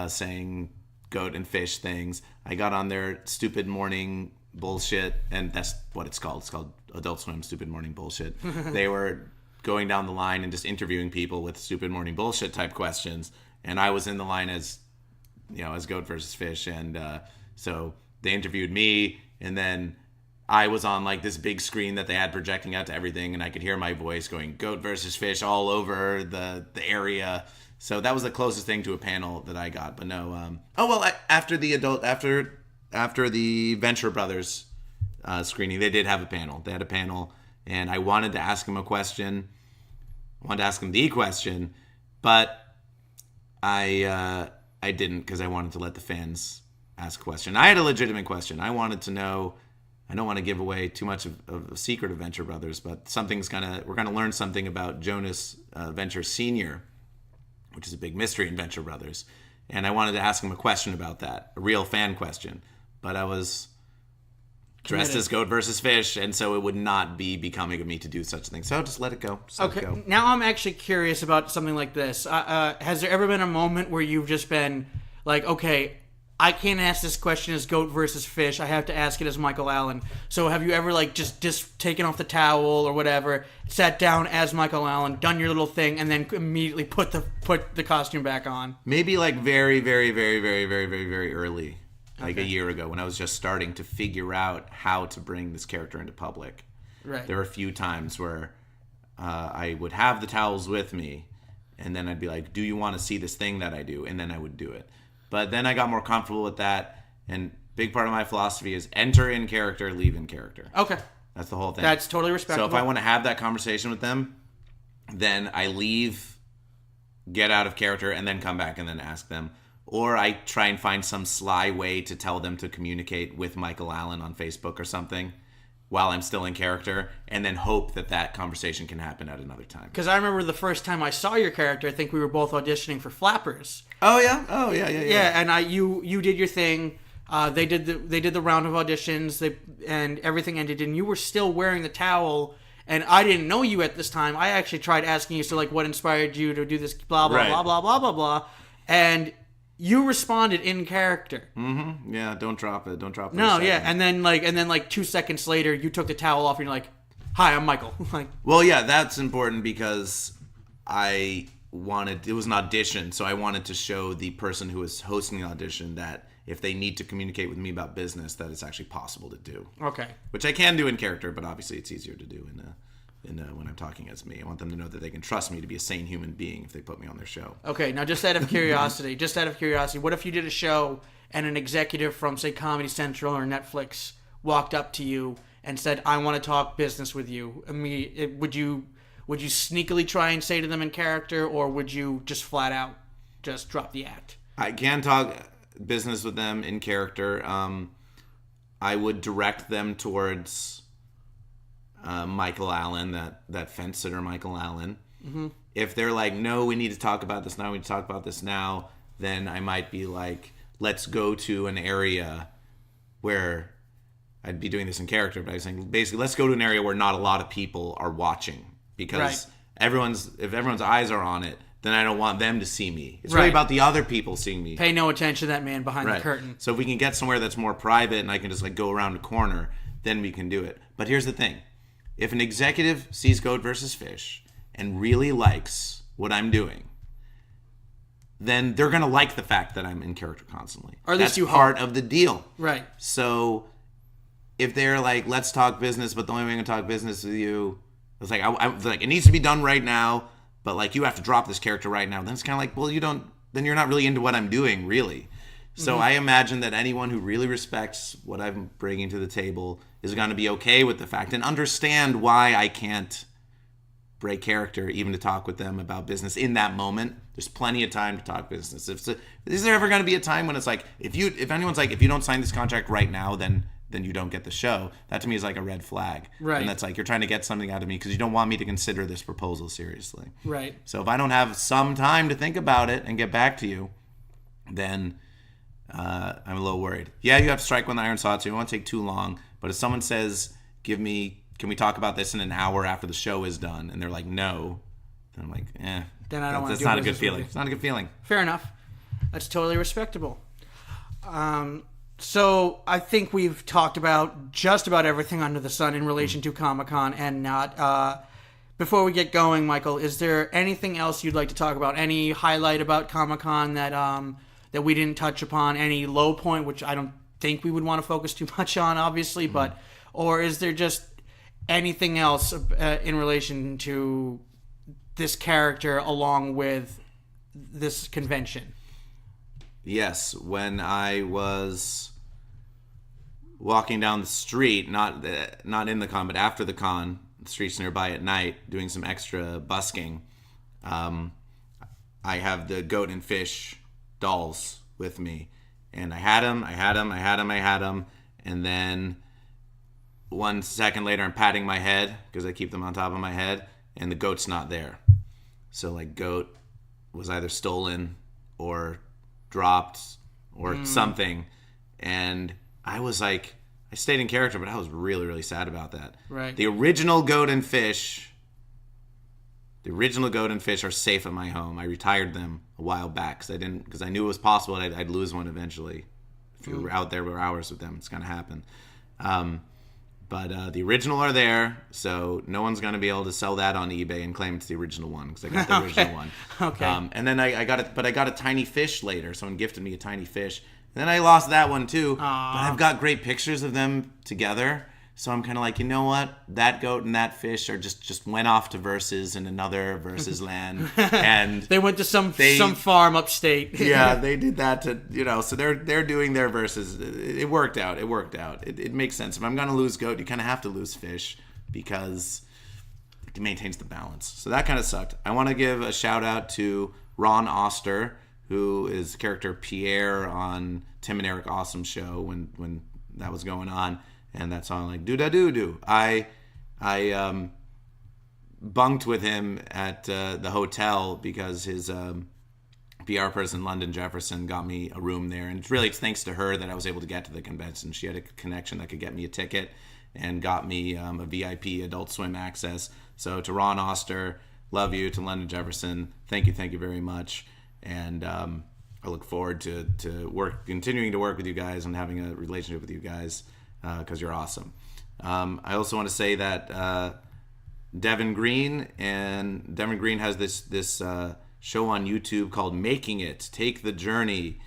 saying goat and fish things. I got on their stupid morning bullshit, and that's what it's called. It's called Adult Swim Stupid Morning Bullshit. They were going down the line and just interviewing people with stupid morning bullshit type questions, and I was in the line as goat versus fish, and so they interviewed me, and then I was on like this big screen that they had projecting out to everything, and I could hear my voice going goat versus fish all over the area. So that was the closest thing to a panel that I got. But no. After the Venture Brothers screening, they did have a panel. They had a panel, and I wanted to ask them a question. I wanted to ask them the question, but I didn't because I wanted to let the fans ask a question. I had a legitimate question. I wanted to know. I don't want to give away too much of a secret of Venture Brothers, but we're gonna learn something about Jonas Venture Sr. which is a big mystery in Venture Brothers. And I wanted to ask him a question about that, a real fan question. But I was dressed as goat versus fish, and so it would not be becoming of me to do such a thing. So just let it go. Okay, now I'm actually curious about something like this. Has there ever been a moment where you've just been like, okay, I can't ask this question as goat versus fish. I have to ask it as Michael Allen. So have you ever like just taken off the towel or whatever, sat down as Michael Allen, done your little thing, and then immediately put the costume back on? Maybe like very, very, very, very, very, very, very early, like a year ago, when I was just starting to figure out how to bring this character into public. Right. There were a few times where I would have the towels with me, and then I'd be like, "Do you want to see this thing that I do?" And then I would do it. But then I got more comfortable with that, and big part of my philosophy is enter in character, leave in character. Okay. That's the whole thing. That's totally respectable. So if I want to have that conversation with them, then I leave, get out of character, and then come back and then ask them. Or I try and find some sly way to tell them to communicate with Michael Allen on Facebook or something while I'm still in character, and then hope that conversation can happen at another time. Because I remember the first time I saw your character, I think we were both auditioning for Flappers. Oh yeah, yeah. Yeah, and you did your thing. They did the round of auditions. And everything ended, and you were still wearing the towel. And I didn't know you at this time. I actually tried asking you, so like, what inspired you to do this? Blah blah blah blah blah blah blah. And you responded in character. Mm-hmm. Yeah, don't drop it. Don't drop it. No, yeah, and then like 2 seconds later, you took the towel off, and you're like, "Hi, I'm Michael." Like, well, yeah, that's important because it was an audition, so I wanted to show the person who was hosting the audition that if they need to communicate with me about business, that it's actually possible to do. Okay. Which I can do in character, but obviously it's easier to do when I'm talking as me. I want them to know that they can trust me to be a sane human being if they put me on their show. Okay, now just out of curiosity, what if you did a show and an executive from, say, Comedy Central or Netflix walked up to you and said, "I want to talk business with you"? I mean, would you sneakily try and say to them in character, or would you just flat out just drop the act? I can talk business with them in character. I would direct them towards Michael Allen, that fence sitter Michael Allen. Mm-hmm. If they're like, "No, we need to talk about this now, we need to talk about this now," then I might be like, "Let's go to an area where," I'd be doing this in character, but I was saying, basically, let's go to an area where not a lot of people are watching, because if everyone's eyes are on it, then I don't want them to see me. It's really about the other people seeing me. Pay no attention to that man behind the curtain. So if we can get somewhere that's more private and I can just like go around a corner, then we can do it. But here's the thing. If an executive sees Goat versus Fish and really likes what I'm doing, then they're going to like the fact that I'm in character constantly. Or at least that's part of the deal. Right. So if they're like, "Let's talk business, but the only way I'm going to talk business with you," it's like, like, it needs to be done right now, but like, you have to drop this character right now. Then it's kind of like, well, then you're not really into what I'm doing, really. So I imagine that anyone who really respects what I'm bringing to the table is going to be okay with the fact and understand why I can't break character even to talk with them about business in that moment. There's plenty of time to talk business. Is there ever going to be a time when it's like, if anyone's like, "If you don't sign this contract right now, then you don't get the show," that to me is like a red flag. Right. And that's like, you're trying to get something out of me because you don't want me to consider this proposal seriously. Right. So if I don't have some time to think about it and get back to you, then I'm a little worried. Yeah, you have to strike when the iron's hot, so you don't want to take too long. But if someone says, "Can we talk about this in an hour after the show is done?" and they're like, "No," then I'm like, Then I don't want to do That's not a good business with feeling. you. It's not a good feeling. Fair enough. That's totally respectable. So I think we've talked about just about everything under the sun in relation to Comic-Con and not. Before we get going, Michael, is there anything else you'd like to talk about? Any highlight about Comic-Con that we didn't touch upon? Any low point, which I don't think we would want to focus too much on, obviously, or is there just anything else in relation to this character along with this convention? Yes, when I was walking down the street, not in the con, but after the con, the streets nearby at night, doing some extra busking, I have the Goat and Fish dolls with me. And I had them, and then 1 second later I'm patting my head, because I keep them on top of my head, and the goat's not there. So like, Goat was either stolen or dropped or something. And I was like, I stayed in character, but I was really, really sad about that. Right. The original goat and fish are safe at my home. I retired them a while back because I knew it was possible that I'd lose one eventually. If you were out there for hours with them, it's going to happen. But the original are there, so no one's going to be able to sell that on eBay and claim it's the original one because I got the original one. Okay. And then I got it, but I got a tiny fish later. Someone gifted me a tiny fish. And then I lost that one too. But I've got great pictures of them together. So I'm kind of like, you know what? That goat and that fish are just went off to Versus in another Versus land, and they went to some farm upstate. Yeah, they did that to So they're doing their Versus. It worked out. It makes sense. If I'm gonna lose goat, you kind of have to lose fish because it maintains the balance. So that kind of sucked. I want to give a shout out to Ron Oster, who is the character Pierre on Tim and Eric Awesome show when that was going on. And that song, like, do-da-do-do. I bunked with him at the hotel because his PR person, London Jefferson, got me a room there. And it's thanks to her that I was able to get to the convention. She had a connection that could get me a ticket and got me a VIP Adult Swim access. So to Ron Oster, love you. To London Jefferson, thank you very much. And I look forward to continuing to work with you guys and having a relationship with you guys. Because you're awesome. I also want to say that Devin Green has this show on YouTube called Making It, Take the Journey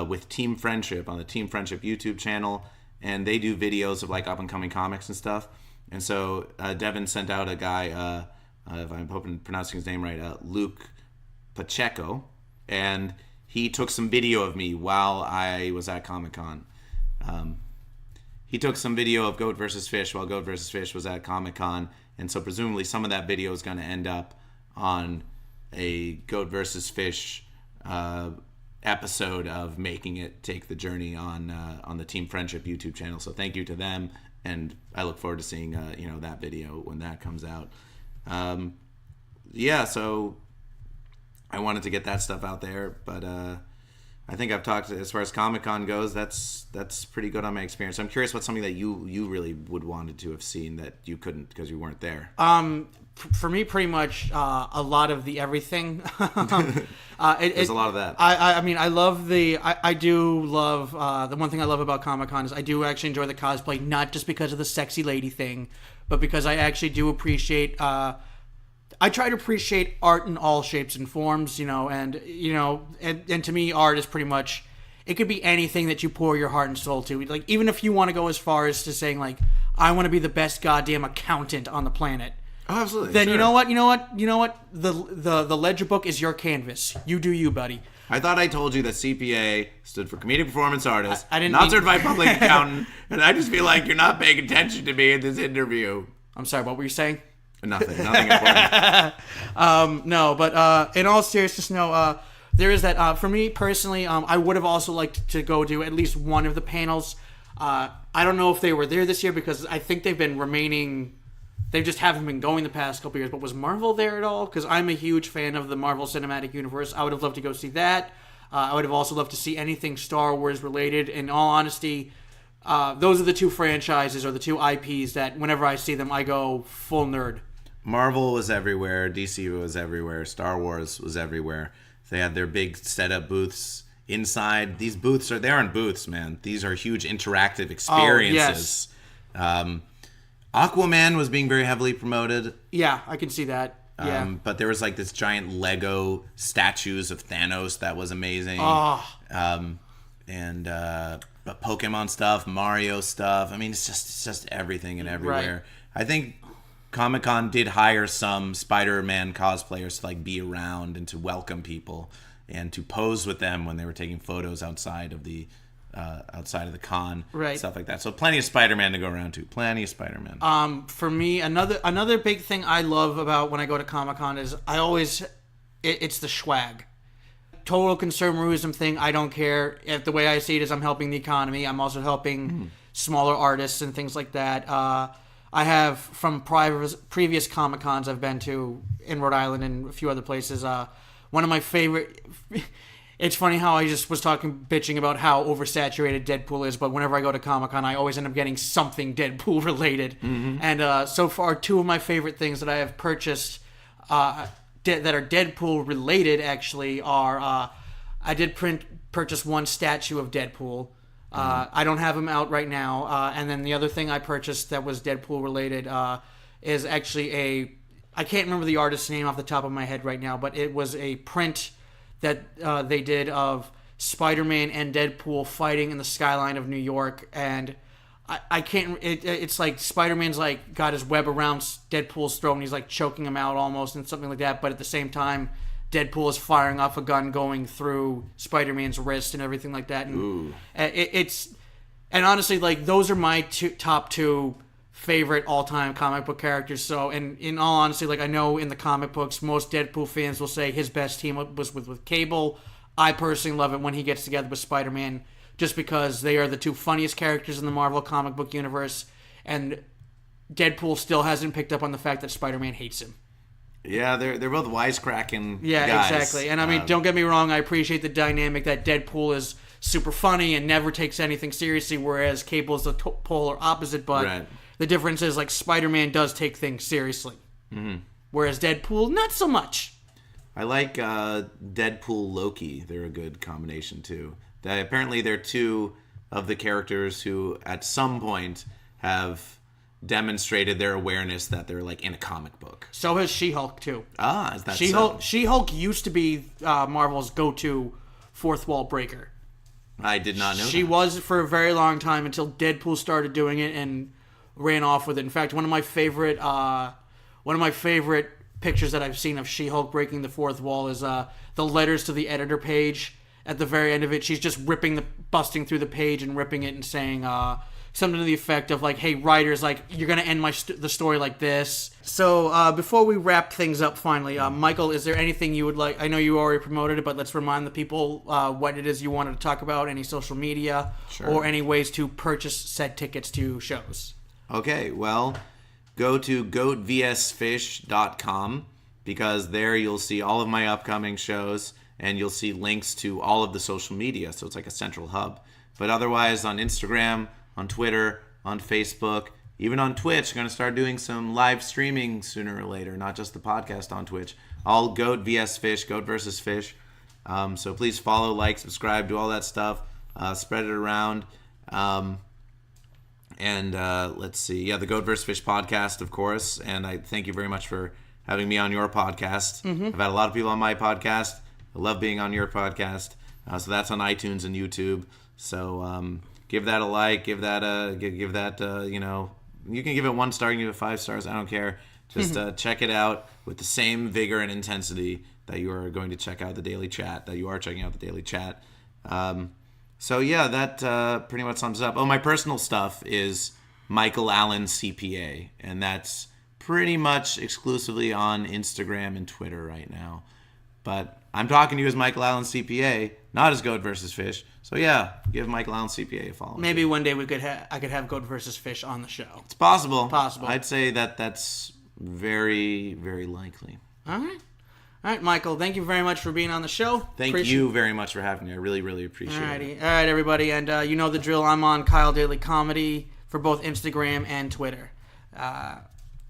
with Team Friendship on the Team Friendship YouTube channel. And they do videos of like up and coming comics and stuff. And so Devin sent out a guy, if I'm hoping pronouncing his name right, Luke Pacheco. And he took some video of me while I was at Comic-Con. He took some video of Goat vs. Fish while Goat vs. Fish was at Comic-Con, and so presumably some of that video is going to end up on a Goat vs. Fish episode of Making It, Take the Journey on the Team Friendship YouTube channel. So thank you to them, and I look forward to seeing that video when that comes out. So I wanted to get that stuff out there, but I think I've talked as far as Comic-Con goes. That's pretty good on my experience. I'm curious what's something that you really would wanted to have seen that you couldn't because you weren't there. For me, pretty much a lot of the everything. There's a lot of that. I mean, I love I do love the one thing I love about Comic-Con is I do actually enjoy the cosplay, not just because of the sexy lady thing, but because I actually do appreciate. I try to appreciate art in all shapes and forms, and to me, art is pretty much, it could be anything that you pour your heart and soul to. Like, even if you want to go as far as to saying, like, I want to be the best goddamn accountant on the planet. Oh, absolutely. Then sure. You know what? The ledger book is your canvas. You do you, buddy. I thought I told you that CPA stood for Comedic Performance Artist, I didn't not certified public accountant, and I just feel like you're not paying attention to me in this interview. I'm sorry, what were you saying? Nothing important. No, but in all seriousness, no. There is that. For me personally, I would have also liked to go to at least one of the panels. I don't know if they were there this year because I think they've been remaining. They just haven't been going the past couple years. But was Marvel there at all? Because I'm a huge fan of the Marvel Cinematic Universe. I would have loved to go see that. I would have also loved to see anything Star Wars related. In all honesty, those are the two franchises or the two IPs that whenever I see them, I go full nerd. Marvel was everywhere. DC was everywhere. Star Wars was everywhere. They had their big setup booths inside. These booths they aren't booths, man. These are huge interactive experiences. Oh, yes. Aquaman was being very heavily promoted. Yeah, I can see that. Yeah. But there was like this giant Lego statues of Thanos that was amazing. Oh. And Pokemon stuff, Mario stuff. I mean, it's just everything and everywhere. Right. I think Comic-Con did hire some Spider-Man cosplayers to like be around and to welcome people and to pose with them when they were taking photos outside of the con, right? Stuff like that. So plenty of Spider-Man to go around to. Plenty of Spider-Man. For me, another big thing I love about when I go to Comic-Con is it's the swag. Total consumerism thing. I don't care. If the way I see it is I'm helping the economy. I'm also helping smaller artists and things like that. I have, from previous Comic-Cons I've been to in Rhode Island and a few other places, one of my favorite. It's funny how I just was bitching about how oversaturated Deadpool is, but whenever I go to Comic-Con, I always end up getting something Deadpool related. Mm-hmm. And so far, two of my favorite things that I have purchased that are Deadpool related actually are I did purchase one statue of Deadpool. I don't have him out right now. And then the other thing I purchased that was Deadpool related is actually I can't remember the artist's name off the top of my head right now, but it was a print that they did of Spider-Man and Deadpool fighting in the skyline of New York, and I can't. It's like Spider-Man's like got his web around Deadpool's throat, and he's like choking him out almost, and something like that. But at the same time, Deadpool is firing off a gun going through Spider-Man's wrist and everything like that. And and honestly, like those are my top two favorite all-time comic book characters. So, and in all honesty, like I know in the comic books, most Deadpool fans will say his best team was with Cable. I personally love it when he gets together with Spider-Man, just because they are the two funniest characters in the Marvel comic book universe, and Deadpool still hasn't picked up on the fact that Spider-Man hates him. Yeah, they're both wisecracking Yeah, guys. Exactly. And I mean, don't get me wrong, I appreciate the dynamic that Deadpool is super funny and never takes anything seriously, whereas Cable is the polar opposite, but right. The difference is, like, Spider-Man does take things seriously. Mm-hmm. Whereas Deadpool, not so much. I like Deadpool Loki. They're a good combination, too. Apparently, they're two of the characters who, at some point, have demonstrated their awareness that they're, like, in a comic book. So has She-Hulk, too. Ah, is that so? She-Hulk used to be Marvel's go-to fourth wall breaker. I did not know She that. was for a very long time until Deadpool started doing it and ran off with it. In fact, one of my favorite pictures that I've seen of She-Hulk breaking the fourth wall is the letters to the editor page. At the very end of it, she's just busting through the page and ripping it and saying something to the effect of like, "Hey, writers, like you're gonna end the story like this." So before we wrap things up, finally, Michael, is there anything you would like? I know you already promoted it, but let's remind the people what it is you wanted to talk about. Any social media or any ways to purchase said tickets to shows. Okay, well, go to goatvsfish.com because there you'll see all of my upcoming shows and you'll see links to all of the social media, so it's like a central hub. But otherwise, on Instagram, on Twitter, on Facebook, even on Twitch, I'm going to start doing some live streaming sooner or later, not just the podcast on Twitch. All Goat vs. Fish, Goat versus Fish. So please follow, like, subscribe, do all that stuff. Spread it around. Let's see. Yeah, the Goat vs. Fish podcast, of course. And I thank you very much for having me on your podcast. Mm-hmm. I've had a lot of people on my podcast. I love being on your podcast. So that's on iTunes and YouTube. So give that a like. Give that you know, you can give it 1 star, you can give it 5 stars. I don't care. Just check it out with the same vigor and intensity that you are going to check out the Daily Chat. That you are checking out the Daily Chat. So yeah, that pretty much sums up. Oh, my personal stuff is Michael Allen CPA, and that's pretty much exclusively on Instagram and Twitter right now. But I'm talking to you as Michael Allen CPA, not as Goat versus Fish. So yeah, give Michael Allen CPA a follow. Maybe one day I could have Goat versus Fish on the show. It's possible. Possible. I'd say that's very, very likely. All right, Michael, thank you very much for being on the show. Thank you very much for having me. I really, really appreciate it. All right, everybody. And you know the drill. I'm on Kyle Daley Comedy for both Instagram and Twitter.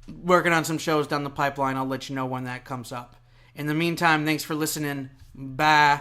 Working on some shows down the pipeline. I'll let you know when that comes up. In the meantime, thanks for listening. Bye.